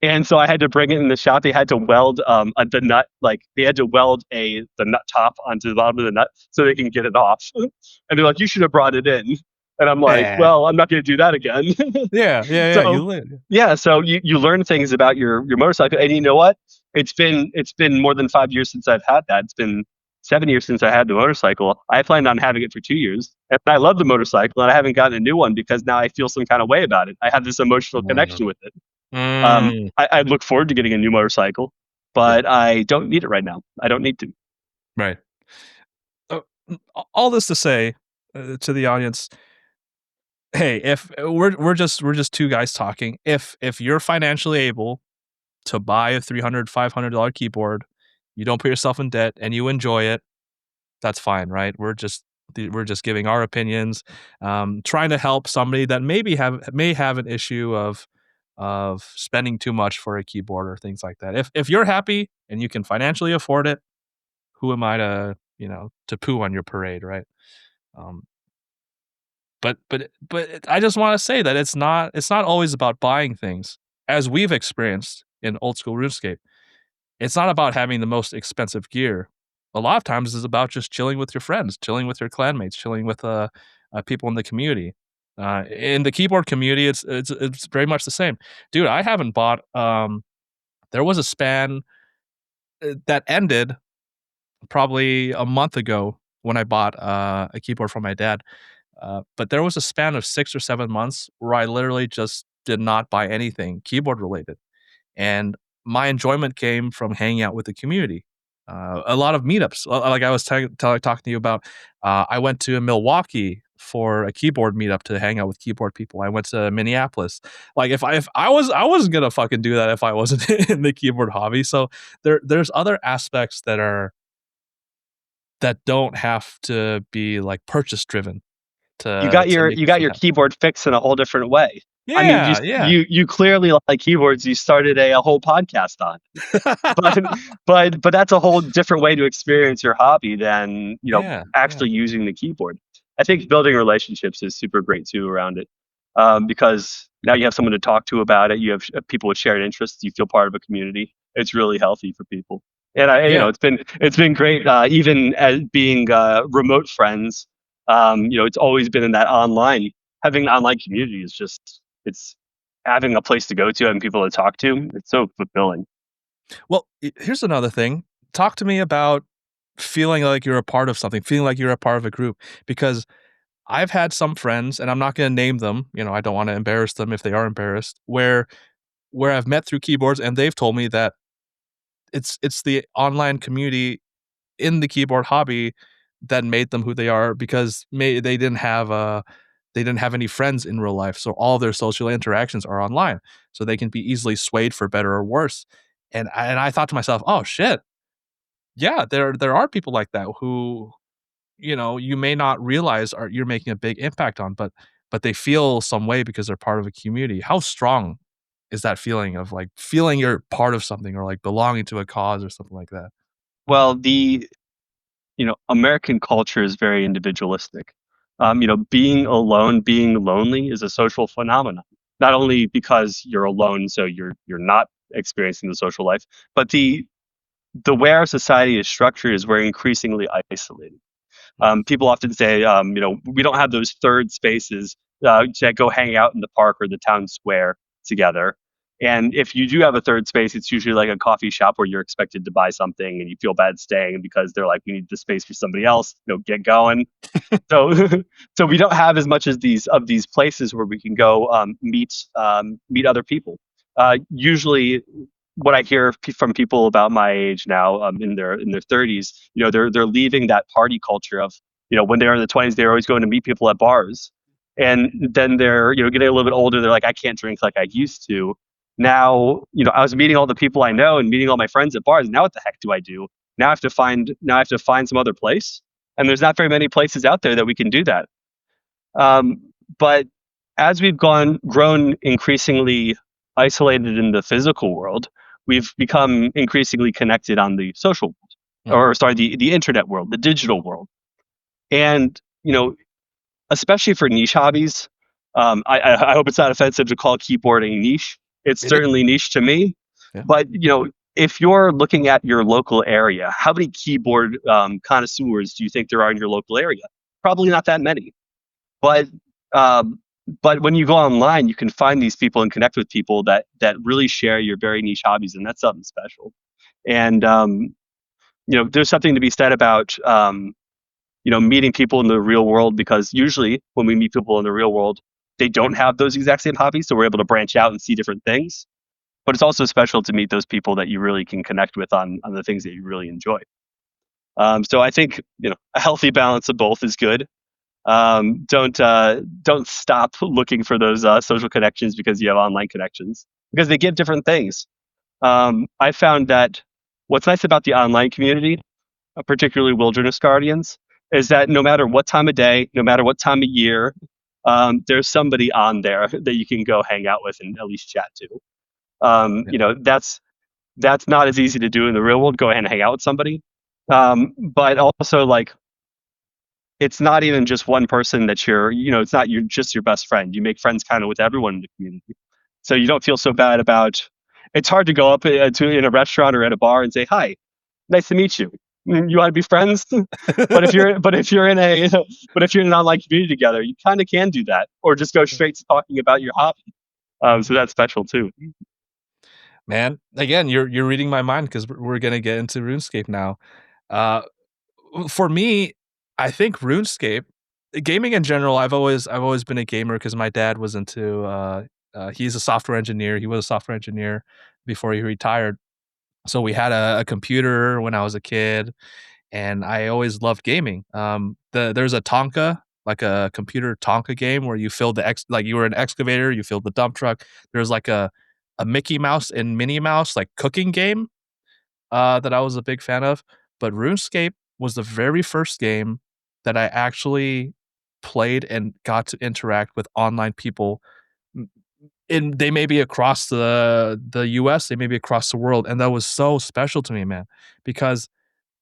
and so I had to bring it in the shop. They had to weld the nut, like they had to weld the nut top onto the bottom of the nut so they can get it off. And they're like, "You should have brought it in." And I'm like, eh. "Well, I'm not going to do that again." Yeah, yeah, yeah. So You live. yeah, so you learn things about your motorcycle, and you know what? It's been more than 5 years since I've had that. It's been 7 years since I had the motorcycle. I planned on having it for 2 years, and I love the motorcycle, and I haven't gotten a new one because now I feel some kind of way about it. I have this emotional Mm, connection with it. mm, I look forward to getting a new motorcycle, yeah, but I don't need it right now. I don't need to. right. All this to say to the audience, hey, if we're just two guys talking. If you're financially able to buy a $300-$500 keyboard, you don't put yourself in debt, and you enjoy it, that's fine, right? We're just giving our opinions, trying to help somebody that may have an issue of spending too much for a keyboard or things like that. If you're happy and you can financially afford it, who am I to poo on your parade, right? Um, but I just want to say that it's not always about buying things, as we've experienced in old school RuneScape. It's not about having the most expensive gear. A lot of times it's about just chilling with your friends, chilling with your clanmates, chilling with people in the community. In the keyboard community, it's very much the same, dude. I haven't bought. There was a span that ended probably a month ago when I bought a keyboard from my dad. But there was a span of 6 or 7 months where I literally just did not buy anything keyboard related, and my enjoyment came from hanging out with the community. A lot of meetups, like I was talking to you about. I went to Milwaukee for a keyboard meetup to hang out with keyboard people. I went to Minneapolis. Like if I wasn't gonna fucking do that if I wasn't in the keyboard hobby. So there's other aspects that don't have to be like purchase driven You to got your make you you got feel your happy. keyboard fixed in a whole different way. I mean, you Yeah, yeah. you clearly like keyboards. You started a whole podcast on, but but that's a whole different way to experience your hobby than Yeah, yeah, actually using the keyboard. I think building relationships is super great too around it, because now you have someone to talk to about it. You have people with shared interests. You feel part of a community. It's really healthy for people. And yeah. it's been great, even as being remote friends. It's always been in that online. Having an online community is just it's having a place to go to and people to talk to. It's so fulfilling. Well, here's another thing. Talk to me about feeling like you're a part of something, feeling like you're a part of a group, because I've had some friends, and I'm not gonna name them, I don't wanna embarrass them if they are embarrassed, where I've met through keyboards, and they've told me that it's the online community in the keyboard hobby that made them who they are, because they didn't have any friends in real life, so all their social interactions are online, so they can be easily swayed for better or worse. And I thought to myself, "Oh, shit. Yeah, there are people like that who, you may not realize you're making a big impact on, but they feel some way because they're part of a community." How strong is that feeling of, like, feeling you're part of something or, like, belonging to a cause or something like that? Well, the American culture is very individualistic. Being alone, being lonely is a social phenomenon. Not only because you're alone, so you're not experiencing the social life, but the way our society is structured is we're increasingly isolated. Mm. People often say, we don't have those third spaces to go hang out in the park or the town square together. And if you do have a third space, it's usually like a coffee shop where you're expected to buy something and you feel bad staying because they're like, we need the space for somebody else. Get going. So, so we don't have as much as these places where we can go meet other people. Usually, what I hear from people about my age now, in their 30s, they're leaving that party culture of, when they're in the 20s, they're always going to meet people at bars, and then they're, getting a little bit older. They're like, I can't drink like I used to. Now, I was meeting all the people I know and meeting all my friends at bars. Now, what the heck do I do? Now I have to find some other place, and there's not very many places out there that we can do that. But as we've grown increasingly isolated in the physical world, we've become increasingly connected on the social world, or sorry, the internet world, the digital world. And, especially for niche hobbies, I hope it's not offensive to call keyboarding niche. It's It is. certainly niche to me. Yeah. But, if you're looking at your local area, how many keyboard connoisseurs do you think there are in your local area? Probably not that many. But um, but when you go online, you can find these people and connect with people that really share your very niche hobbies, and that's something special. And there's something to be said about meeting people in the real world, because usually when we meet people in the real world, they don't have those exact same hobbies, so we're able to branch out and see different things. But it's also special to meet those people that you really can connect with on the things that you really enjoy. So I think a healthy balance of both is good. Don't stop looking for those social connections because you have online connections, because they give different things. I found that what's nice about the online community, particularly wilderness guardians, is that no matter what time of day, no matter what time of year, there's somebody on there that you can go hang out with and at least chat to. That's not as easy to do in the real world. Go ahead and hang out with somebody, but also, like, it's not even just one person that it's not just your best friend. You make friends kind of with everyone in the community. So you don't feel so bad about, it's hard to go up in a restaurant or at a bar and say, hi, nice to meet you. You want to be friends? but if you're in an online community together, you kind of can do that, or just go straight to talking about your hobby. So that's special too. Man, again, you're reading my mind, because we're gonna get into RuneScape now. Uh, for me, I think RuneScape, gaming in general, I've always been a gamer because my dad was into he's a software engineer. He was a software engineer before he retired. So we had a computer when I was a kid, and I always loved gaming. There's a Tonka, like a computer Tonka game where you filled like you were an excavator, you filled the dump truck. There's like a Mickey Mouse and Minnie Mouse like cooking game that I was a big fan of. But RuneScape was the very first game that I actually played and got to interact with online people. And they may be across the US, they may be across the world, and that was so special to me, man, because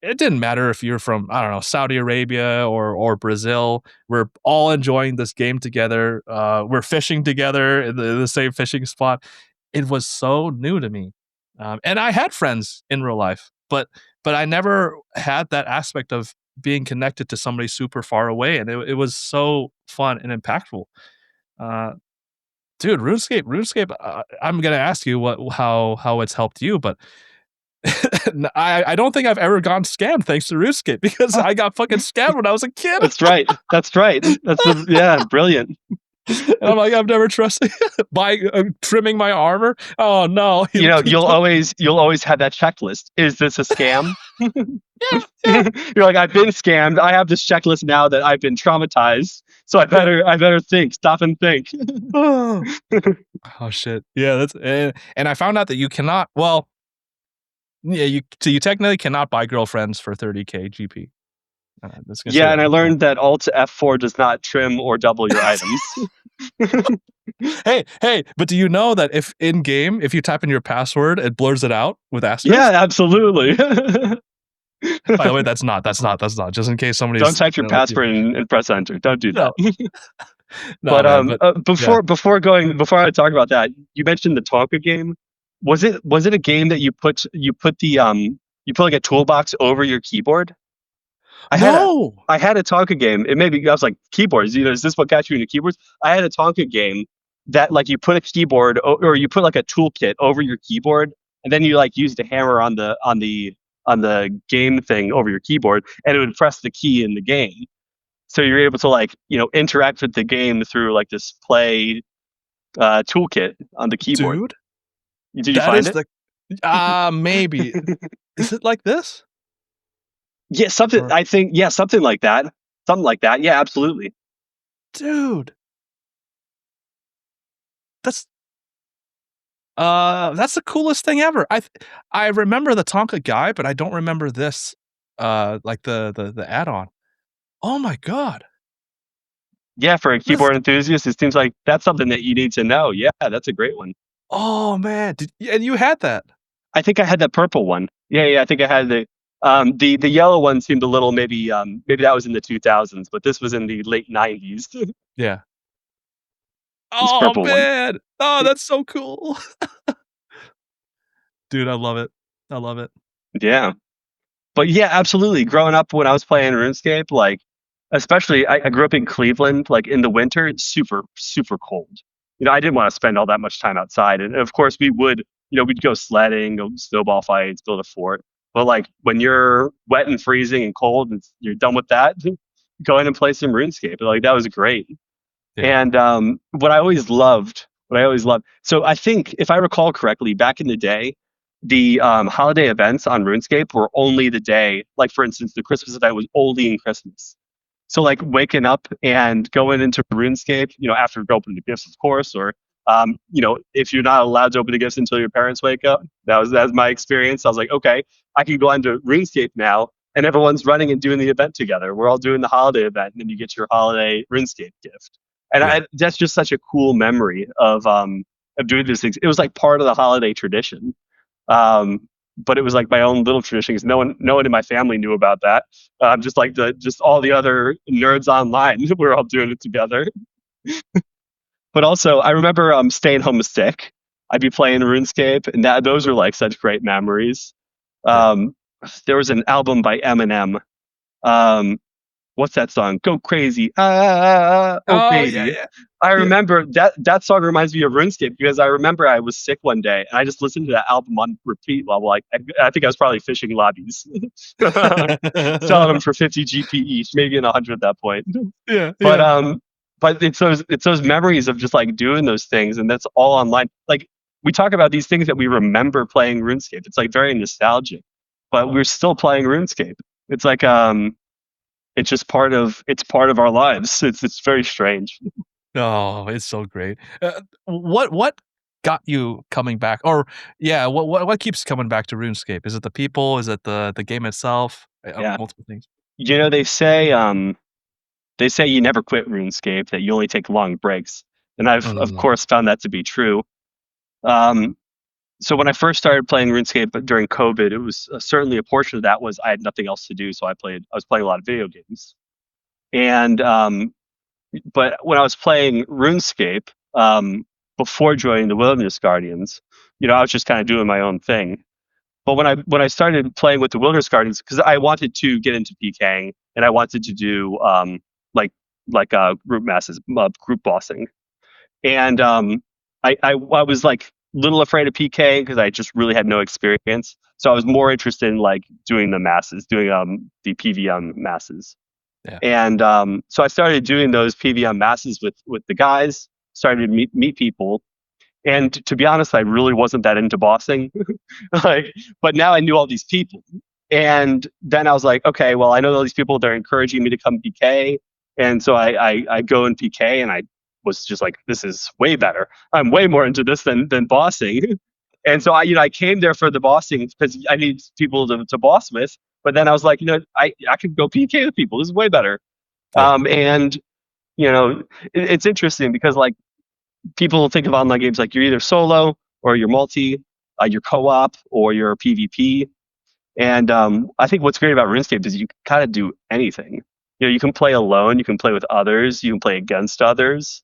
it didn't matter if you're from, I don't know, Saudi Arabia or Brazil. We're all enjoying this game together. We're fishing together in the same fishing spot. It was so new to me, and I had friends in real life, but I never had that aspect of being connected to somebody super far away, and it was so fun and impactful. Uh, Dude, RuneScape. I'm gonna ask you how it's helped you, but I don't think I've ever gone scammed thanks to RuneScape, because I got fucking scammed when I was a kid. That's right. Yeah, brilliant. And I'm like, I've never trusted by trimming my armor. Oh no, You'll always have that checklist. Is this a scam? yeah. You're like, I've been scammed. I have this checklist now that I've been traumatized. So I better stop and think. Oh. Oh shit. Yeah, that's and I found out that you cannot. Well, yeah, you technically cannot buy girlfriends for 30K GP. That's gonna say Yeah, and I that. learned that Alt F4 does not trim or double your items. Hey, but do you know that if in game, if you type in your password, it blurs it out with asterisks? Yeah, absolutely. By the way, that's not. Just in case somebody's. Don't type your password and press enter. Don't do that. No, but before I talk about that, you mentioned the Tonka game. Was it a game that you put like a toolbox over your keyboard? I had a Tonka game. It maybe I was like, keyboards. Is this what got you into keyboards? I had a Tonka game that, like, you put a keyboard or you put like a toolkit over your keyboard, and then you like use the hammer on the game thing over your keyboard, and it would press the key in the game. So you're able to, like, interact with the game through like this play toolkit on the keyboard. Dude, Did you find it? Maybe. Is it like this? Yeah, something Or I think yeah, something like that. Something like that. Yeah, absolutely. dude, that's that's the coolest thing ever. I remember the Tonka guy, but I don't remember this, like the add-on. Oh my god. Yeah, for a This keyboard enthusiast, it seems like that's something that you need to know. Yeah, that's a great one. oh man, and you had that? I think I had that purple one. Yeah, yeah, I think I had the yellow one seemed a little maybe that was in the 2000s, but this was in the late 90s. Yeah. This Oh purple one. man. Oh, that's so cool. Dude, I love it. I love it. Yeah. But yeah, absolutely. Growing up when I was playing RuneScape, like especially I grew up in Cleveland, like in the winter, it's super, super cold. I didn't want to spend all that much time outside. And of course we would, we'd go sledding, go snowball fights, build a fort. But like when you're wet and freezing and cold and you're done with that, go in and play some RuneScape. Like that was great. Yeah. And what I always loved. So I think, if I recall correctly, back in the day, the holiday events on RuneScape were only the day. Like for instance, the Christmas event was only in Christmas. So like waking up and going into RuneScape, after opening the gifts, of course, or if you're not allowed to open the gifts until your parents wake up, that's my experience. I was like, okay, I can go into RuneScape now, and everyone's running and doing the event together. We're all doing the holiday event, and then you get your holiday RuneScape gift. And Yeah. that's just such a cool memory of doing these things. It was like part of the holiday tradition. But it was like my own little tradition because no one in my family knew about that. Just all the other nerds online, we're all doing it together. But also, I remember staying home sick. I'd be playing RuneScape, and those are like such great memories. Yeah. Um, there was an album by Eminem. Um, what's that song? Go crazy, oh Oh, yeah, baby. yeah. I Yeah. remember that song reminds me of RuneScape because I remember I was sick one day and I just listened to that album on repeat while like I think I was probably fishing lobbies, selling them for 50 GP each, maybe in 100 at that point. Yeah, But yeah. it's those memories of just like doing those things, and that's all online. Like we talk about these things that we remember playing RuneScape. It's like very nostalgic, but we're still playing RuneScape. It's like it's just part of our lives. It's very strange. Oh, it's so great. What got you coming back? Or yeah, what keeps coming back to RuneScape? Is it the people? Is it the game itself? Yeah. Multiple things. They say you never quit RuneScape, that you only take long breaks. And I've of Mm, course found that to be true. Um, so when I first started playing RuneScape during COVID, it was certainly a portion of that was I had nothing else to do, so I was playing a lot of video games. And but when I was playing RuneScape, before joining the Wilderness Guardians, I was just kind of doing my own thing. But when I started playing with the Wilderness Guardians, because I wanted to get into PKing and I wanted to do like group masses, group bossing, and I was like little afraid of PK because I just really had no experience. So I was more interested in like doing the masses, doing the PVM masses. yeah. And so I started doing those PVM masses with the guys, started to meet people. And to be honest, I really wasn't that into bossing. like, but now I knew all these people. And then I was like, okay, well, I know all these people. They're encouraging me to come PK. And so I go and PK, and I was just like, this is way better. I'm way more into this than bossing. And so I came there for the bossing because I need people to boss with. But then I was like, I could go PK with people. This is way better. Yeah. And it's interesting because like people think of online games like you're either solo or you're multi, you're co-op or you're PvP. And I think what's great about RuneScape is you can kind of do anything. You can play alone, you can play with others, you can play against others.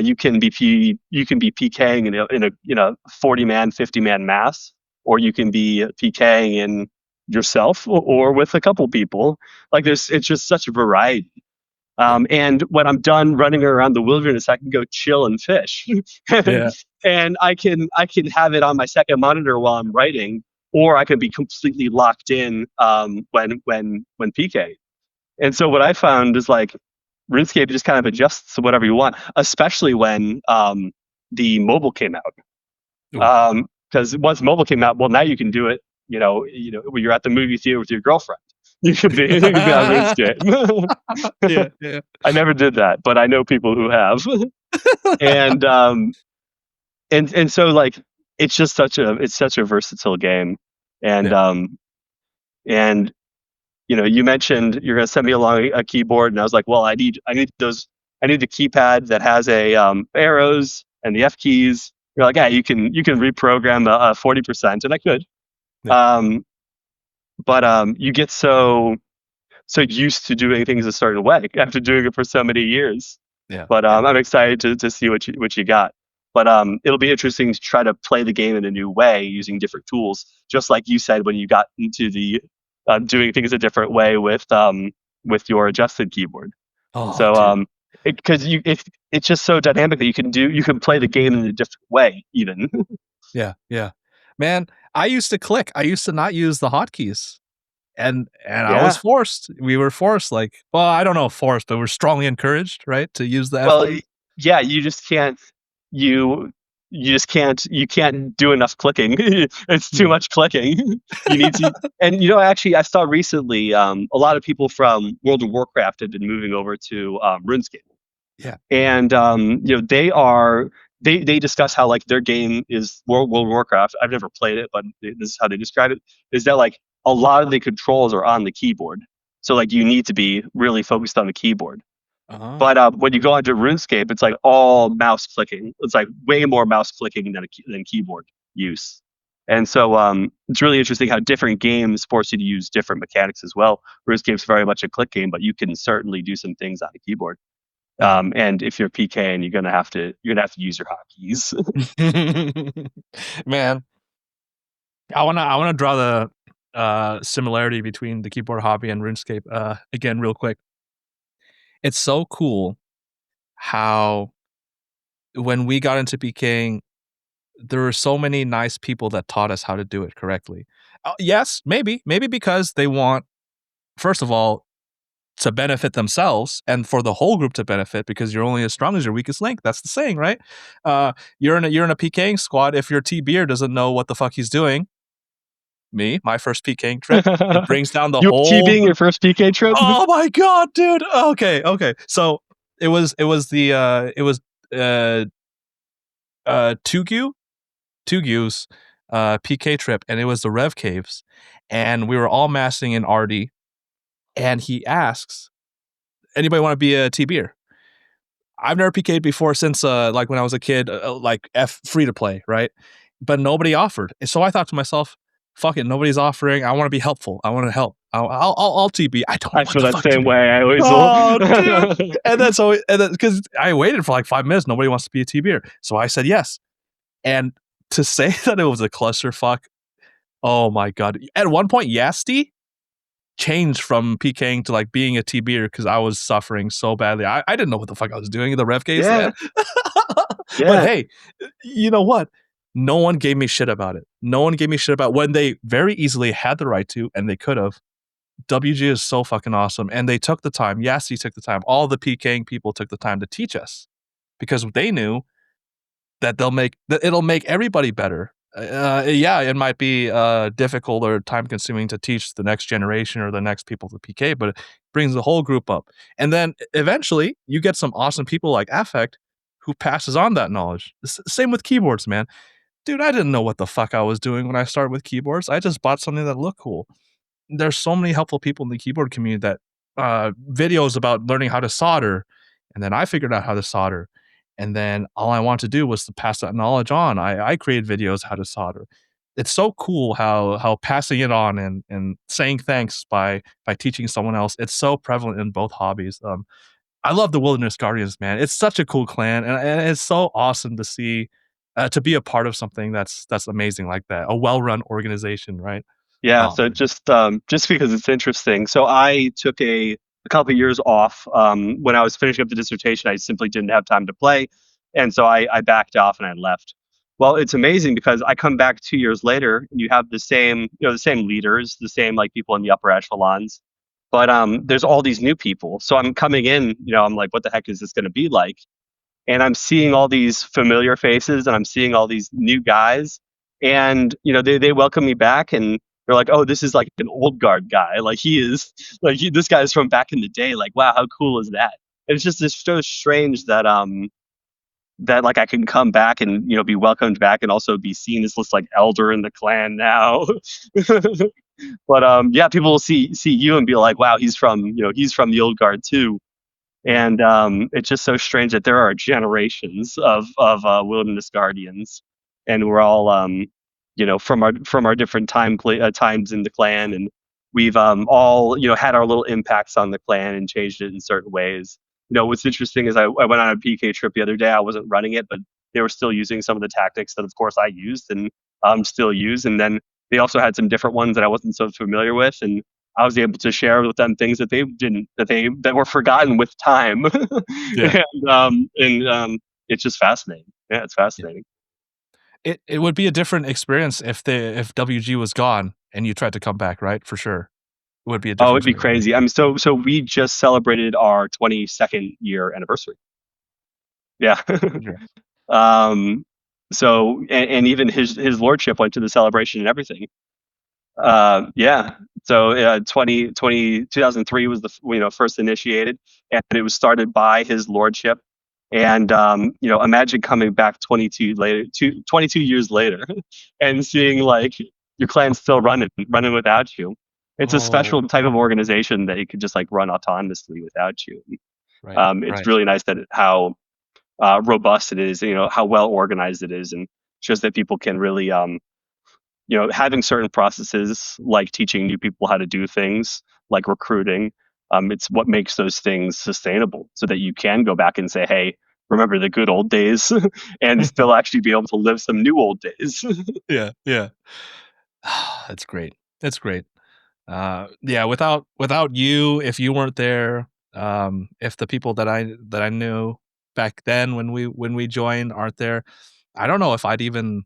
You can be PKing in a 40-man, 50-man mass, or you can be PKing in yourself or with a couple people. Like it's just such a variety. Yeah. And when I'm done running around the wilderness, I can go chill and fish, Yeah. and I can have it on my second monitor while I'm writing, or I can be completely locked in when PK. And so what I found is like RuneScape just kind of adjusts to whatever you want, especially when the mobile came out. Ooh. because once mobile came out, well, now you can do it. When you're at the movie theater with your girlfriend, you can be on RuneScape. Yeah, yeah. I never did that, but I know people who have. and so like it's just such a versatile game. And Yeah. and you mentioned you're going to send me along a keyboard, and I was like, well, I need the keypad that has a arrows and the F keys. You're like, yeah, you can reprogram a 40%, and I could. Yeah. um but you get so used to doing things a certain way after doing it for so many years. Yeah. But Yeah. I'm excited to see what you got. But it'll be interesting to try to play the game in a new way using different tools, just like you said when you got into the doing things a different way with your adjusted keyboard. Oh, So dude. because it's just so dynamic that you can play the game in a different way even. Yeah, yeah. Man, I used to click. I used to not use the hotkeys. And I was Yeah. forced. We were forced, like, well, I don't know if forced, but we're strongly encouraged, right, to use the F Well, key. yeah, you just can't. You you just can't. You can't do enough clicking. It's too Hmm. much clicking. You need to. And actually, I saw recently a lot of people from World of Warcraft have been moving over to RuneScape, Yeah. and they discuss how like their game is World of Warcraft. I've never played it, but this is how they describe it. Is that like a lot of the controls are on the keyboard, so like you need to be really focused on the keyboard. Oh. But when you go onto RuneScape, it's like all mouse clicking. It's like way more mouse clicking than keyboard use. And so it's really interesting how different games force you to use different mechanics as well. RuneScape's very much a click game, but you can certainly do some things on the keyboard. Yeah. And if you're PKing, you're gonna have to use your hotkeys. Man, I wanna draw the, similarity between the keyboard hobby and RuneScape, again real quick. It's so cool how when we got into PKing, there were so many nice people that taught us how to do it correctly. Yes, maybe because they want, first of all, to benefit themselves and for the whole group to benefit because you're only as strong as your weakest link. That's the saying, right? You're in a PKing squad. If your T beer doesn't know what the fuck he's doing, my first PKing trip, it brings down the You whole TBing group. your first PK trip? Oh my god, dude. Okay. So it was 2Q's PK trip, and it was the Rev Caves, and we were all massing in RD, and he asks, "Anybody want to be a T beer?" I've never PK'd before since like when I was a kid, like F free to play, right? But nobody offered. And so I thought to myself, fuck it, nobody's offering. I want to be helpful. I want to help. I'll TB. I don't I know what feel the that fuck to same be. way. I always will. Oh, dude. And then because I waited for like 5 minutes, nobody wants to be a TBer. So I said yes. And to say that it was a clusterfuck, oh my god. At one point, Yasti changed from PKing to like being a TBer because I was suffering so badly. I didn't know what the fuck I was doing in the rev case, Yeah, man. But yeah. hey, you know what? No one gave me shit about it. No one gave me shit about when they very easily had the right to, and they could have. WG is so fucking awesome. And they took the time. Yasti took the time. All the PKing people took the time to teach us because they knew that it'll make everybody better. Yeah, it might be difficult or time consuming to teach the next generation or the next people to PK, but it brings the whole group up. And then eventually you get some awesome people like Affect who passes on that knowledge. Same with keyboards, man. Dude, I didn't know what the fuck I was doing when I started with keyboards. I just bought something that looked cool. There's so many helpful people in the keyboard community that videos about learning how to solder, and then I figured out how to solder, and then all I want to do was to pass that knowledge on. I create videos how to solder. It's so cool how passing it on and saying thanks by teaching someone else. It's so prevalent in both hobbies. I love the Wilderness Guardians, man. It's such a cool clan, and it's so awesome to see to be a part of something that's amazing like that. A well-run organization, right? Yeah, Oh so just because it's interesting. So I took a couple of years off when I was finishing up the dissertation. I simply didn't have time to play, and so I backed off and I left. Well, it's amazing because I come back 2 years later and you have the same leaders, the same like people in the upper echelons, but there's all these new people. So I'm coming in, I'm like, what the heck is this going to be like? And I'm seeing all these familiar faces and I'm seeing all these new guys, and they welcome me back, and they're like, oh, this is like an old guard guy, like he is like this guy is from back in the day, like wow, how cool is that? And it's just so strange that like I can come back and be welcomed back and also be seen as this like elder in the clan now. But yeah, people will see you and be like, wow, he's from the old guard too. Yeah. And it's just so strange that there are generations of wilderness guardians, and we're all from our different times in the clan, and we've all had our little impacts on the clan and changed it in certain ways. What's interesting is I went on a PK trip the other day. I wasn't running it, but they were still using some of the tactics that, of course, I used and still use. And then they also had some different ones that I wasn't so familiar with, and I was able to share with them things that they didn't that were forgotten with time. Yeah. And it's just fascinating. Yeah, it's Yeah. fascinating. It would be a different experience if WG was gone and you tried to come back, right? For sure. It would be a Oh, different it'd be experience. crazy. I mean, so we just celebrated our 22nd year anniversary. Yeah. Sure. um. So and even his lordship went to the celebration and everything. Yeah. So 2003 was the first initiated, and it was started by his lordship. And imagine coming back 22 years later, and seeing like your clan still running without you. It's a Oh, special type of organization that you could just like run autonomously without you. right, It's right. really nice that how robust it is, how well organized it is, and shows that people can really having certain processes like teaching new people how to do things like recruiting, it's what makes those things sustainable so that you can go back and say, hey, remember the good old days and still actually be able to live some new old days. Yeah, yeah. That's great. That's great. Yeah, without you, if you weren't there, if the people that I knew back then when we joined aren't there, I don't know if I'd even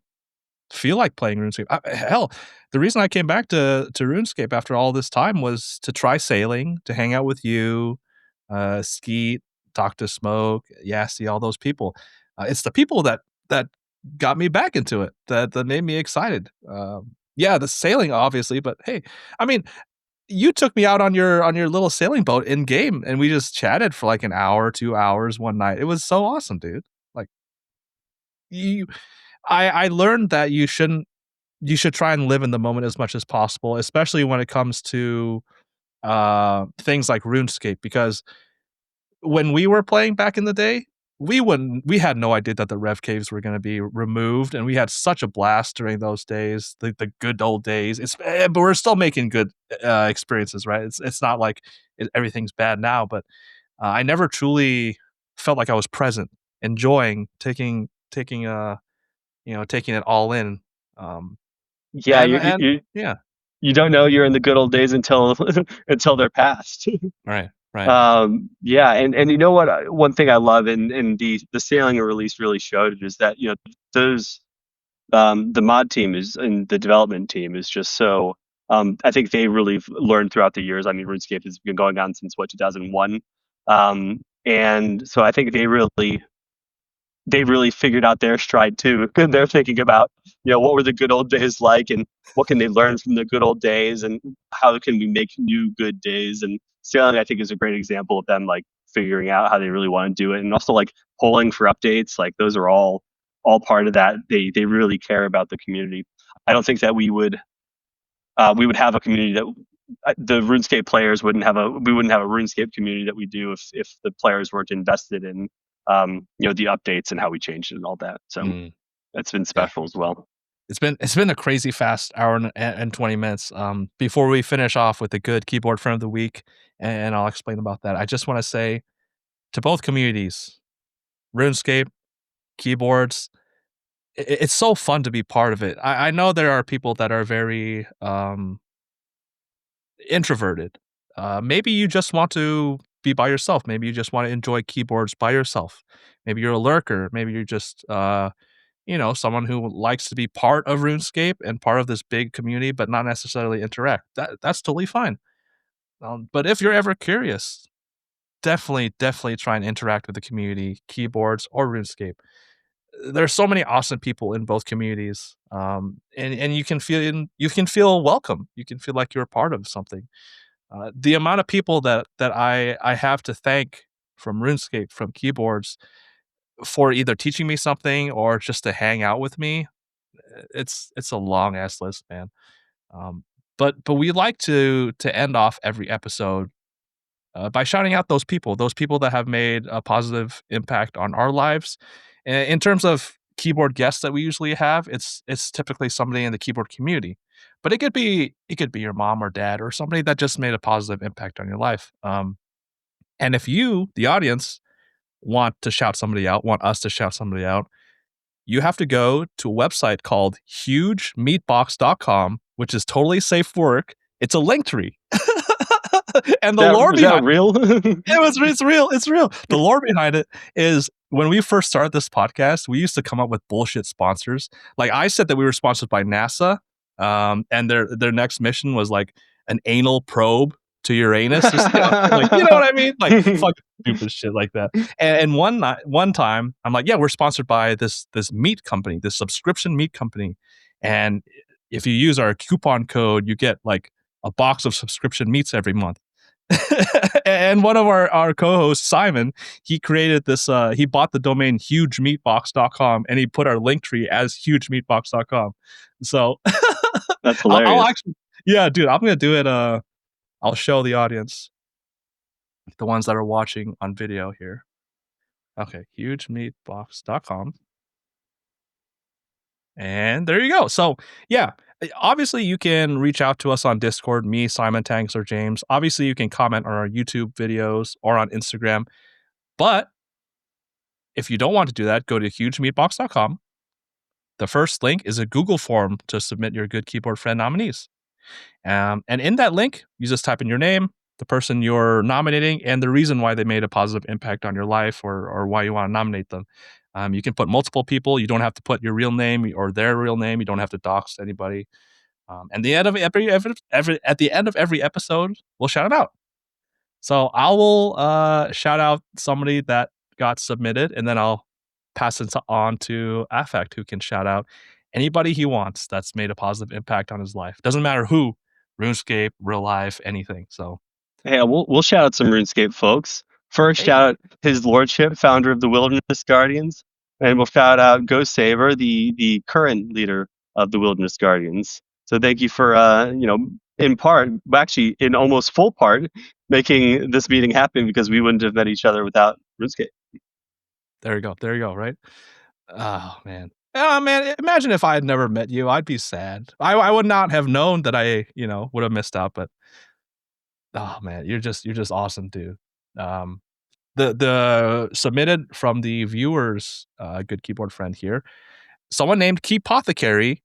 feel like playing RuneScape. Hell, the reason I came back to RuneScape after all this time was to try sailing, to hang out with you, Skeet, talk to Smoke, Yassi, all those people. It's the people that got me back into it, that made me excited. Yeah, the sailing obviously, but hey, I mean, you took me out on your little sailing boat in game, and we just chatted for like an hour, 2 hours one night. It was so awesome, dude. Like you I learned that you should try and live in the moment as much as possible, especially when it comes to things like RuneScape, because when we were playing back in the day, we had no idea that the rev caves were going to be removed, and we had such a blast during those days, the good old days. But we're still making good experiences, right? It's not like everything's bad now, but I never truly felt like I was present, enjoying taking it all in. Um, Yeah, and yeah, you don't know you're in the good old days until until they're past. right, right. Yeah, and you know what? One thing I love in the sailing release really showed is that those the mod team is and the development team is just so. I think they really learned throughout the years. I mean, RuneScape has been going on since what 2001, and so I think they really figured out their stride too. And they're thinking about, what were the good old days like, and what can they learn from the good old days, and how can we make new good days. And sailing, I think, is a great example of them like figuring out how they really want to do it, and also like polling for updates. Like those are all part of that. They really care about the community. I don't think that we would have a community that the RuneScape players we wouldn't have a RuneScape community that we do if the players weren't invested in the updates and how we changed it and all that. So Mm, that's been yeah. special as well. It's been a crazy fast hour and 20 minutes. Before we finish off with the good keyboard friend of the week, and I'll explain about that, I just want to say to both communities, RuneScape, keyboards, it's so fun to be part of it. I know there are people that are very introverted. Maybe you just want to be by yourself. Maybe you just want to enjoy keyboards by yourself. Maybe you're a lurker. Maybe you're just someone who likes to be part of RuneScape and part of this big community, but not necessarily interact. That's totally fine. But if you're ever curious, definitely try and interact with the community, keyboards or RuneScape. there's so many awesome people in both communities, and you can feel welcome. You can feel like you're a part of something. The amount of people that I have to thank from RuneScape, from keyboards, for either teaching me something or just to hang out with me, it's a long ass list, man. Um, but we like to end off every episode by shouting out those people that have made a positive impact on our lives. In terms of keyboard guests that we usually have, it's typically somebody in the keyboard community, but it could be your mom or dad or somebody that just made a positive impact on your life. And if you, the audience, want to shout somebody out, want us to shout somebody out, you have to go to a website called hugemeatbox.com, which is totally safe for work. It's a link tree. And the lore Is that behind real? it's real. It's real. The lore behind it is when we first started this podcast, we used to come up with bullshit sponsors. Like I said that we were sponsored by NASA, and their next mission was like an anal probe to Uranus or something like, you know what I mean? Like fuck stupid shit like that. And one time I'm like, yeah, we're sponsored by this meat company, this subscription meat company, and if you use our coupon code, you get like a box of subscription meats every month. And one of our co-hosts, Simon, he created this, he bought the domain hugemeatbox.com and he put our link tree as hugemeatbox.com. So That's I'll hilarious. actually, yeah, dude, I'm going to do it. I'll show the audience, the ones that are watching on video here. Okay. Hugemeatbox.com. And there you go. So yeah, obviously you can reach out to us on Discord, me, Simon, Tanks, or James. Obviously you can comment on our YouTube videos or on Instagram. But if you don't want to do that, go to hugemeatbox.com. The first link is a Google form to submit your Good Keyboard Friend nominees. And in that link, you just type in your name, the person you're nominating, and the reason why they made a positive impact on your life or why you want to nominate them. You can put multiple people. You don't have to put your real name or their real name. You don't have to dox anybody. And the end of at the end of every episode, we'll shout it out. So I will shout out somebody that got submitted, and then I'll pass it on to Affect, who can shout out anybody he wants that's made a positive impact on his life. Doesn't matter who, RuneScape, real life, anything. So Hey, we'll shout out some RuneScape folks. First, hey, shout out His Lordship, founder of the Wilderness Guardians, and we'll shout out Ghost Sabre, the current leader of the Wilderness Guardians. So thank you for in part, actually in almost full part, making this meeting happen because we wouldn't have met each other without RuneScape. there you go, there you go. Right? Oh man. Oh man, imagine if I had never met you. I'd be sad. I would not have known that I, would have missed out, but oh man, you're just awesome, dude. Um, the submitted from the viewers, good keyboard friend here. Someone named Keypothecary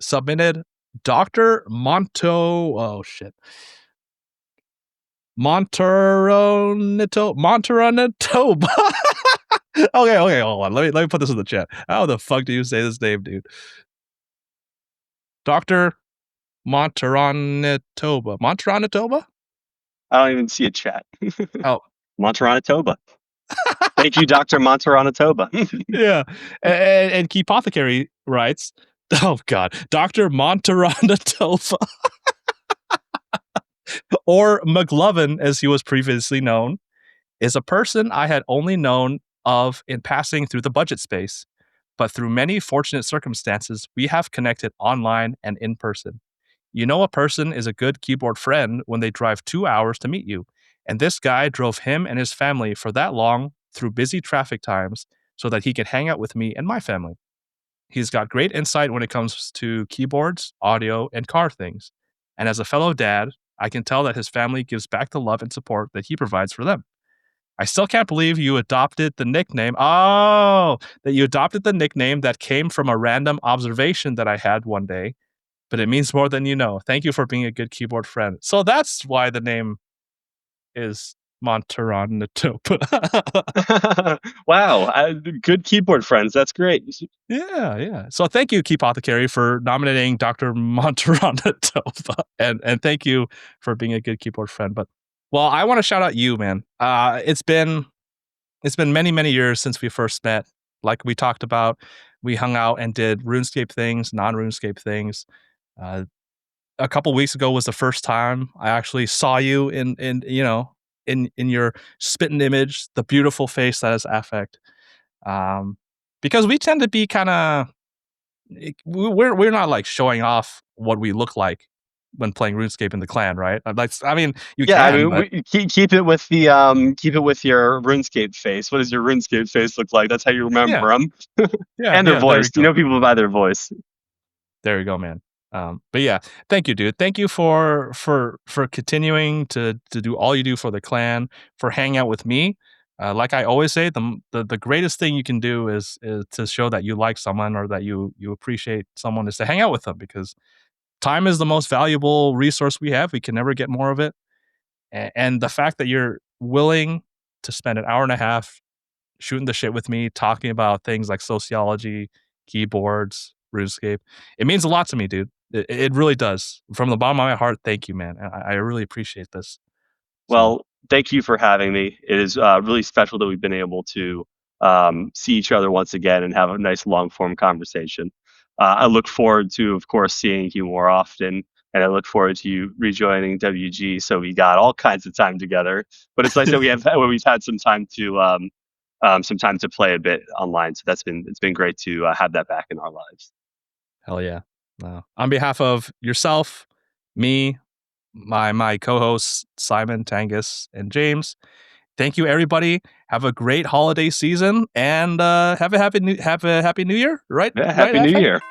submitted Dr. Oh shit. Montoronitoba. Okay, hold on. Let me put this in the chat. How the fuck do you say this name, dude? Dr. Montoronitoba. Montoronitoba? I don't even see a chat. Oh. Montoronitoba. Thank you, Dr. Montoronitoba. Yeah. And Keypothecary writes, oh God, Dr. Montoronitoba, or McLovin, as he was previously known, is a person I had only known of in passing through the budget space. But through many fortunate circumstances, we have connected online and in person. You know, a person is a good keyboard friend when they drive 2 hours to meet you. And this guy drove him and his family for that long through busy traffic times so that he could hang out with me and my family. He's got great insight when it comes to keyboards, audio, and car things. And as a fellow dad, I can tell that his family gives back the love and support that he provides for them. I still can't believe you adopted the nickname. Oh, that you adopted the nickname that came from a random observation that I had one day, but it means more than you know. Thank you for being a good keyboard friend. So that's why the name is Montoronitoba. Wow, good keyboard friends. That's great. Yeah. So thank you, Keypothecary, for nominating Dr. Montoronitoba, and thank you for being a good keyboard friend. But well, I want to shout out you, man. It's been many years since we first met. like we talked about. We hung out and did RuneScape things, non-RuneScape things. Uh, a couple weeks ago was the first time I actually saw you in in your spitting image, the beautiful face that is Affect. Because we tend to be kind of we're not like showing off what we look like when playing RuneScape in the clan, right? Like, I mean, you Yeah, I can, mean, but keep it with the keep it with your RuneScape face. What does your RuneScape face look like? That's how you yeah, remember them. yeah, And their yeah. There voice. you You go. know people by their voice. There you go, man. But yeah, thank you, dude. Thank you for continuing to do all you do for the clan, for hanging out with me. Like I always say, the greatest thing you can do is to show that you like someone or that you appreciate someone is to hang out with them, because time is the most valuable resource we have. We can never get more of it. And the fact that you're willing to spend an hour and a half shooting the shit with me, talking about things like sociology, keyboards, RuneScape, it means a lot to me, dude. It really does. From the bottom of my heart, thank you, man. I really appreciate this. So Well, thank you for having me. It is really special that we've been able to see each other once again and have a nice long form conversation. I look forward to, of course, seeing you more often, and I look forward to you rejoining WG. So we got all kinds of time together. But it's nice that we've had some time to play a bit online. So it's been great to have that back in our lives. hell yeah. On behalf of yourself, me, my co-hosts Simon, Tangus, and James, thank you, everybody. Have a great holiday season, and have a happy New Year. Right, Yeah, right, Happy New Affect? Year.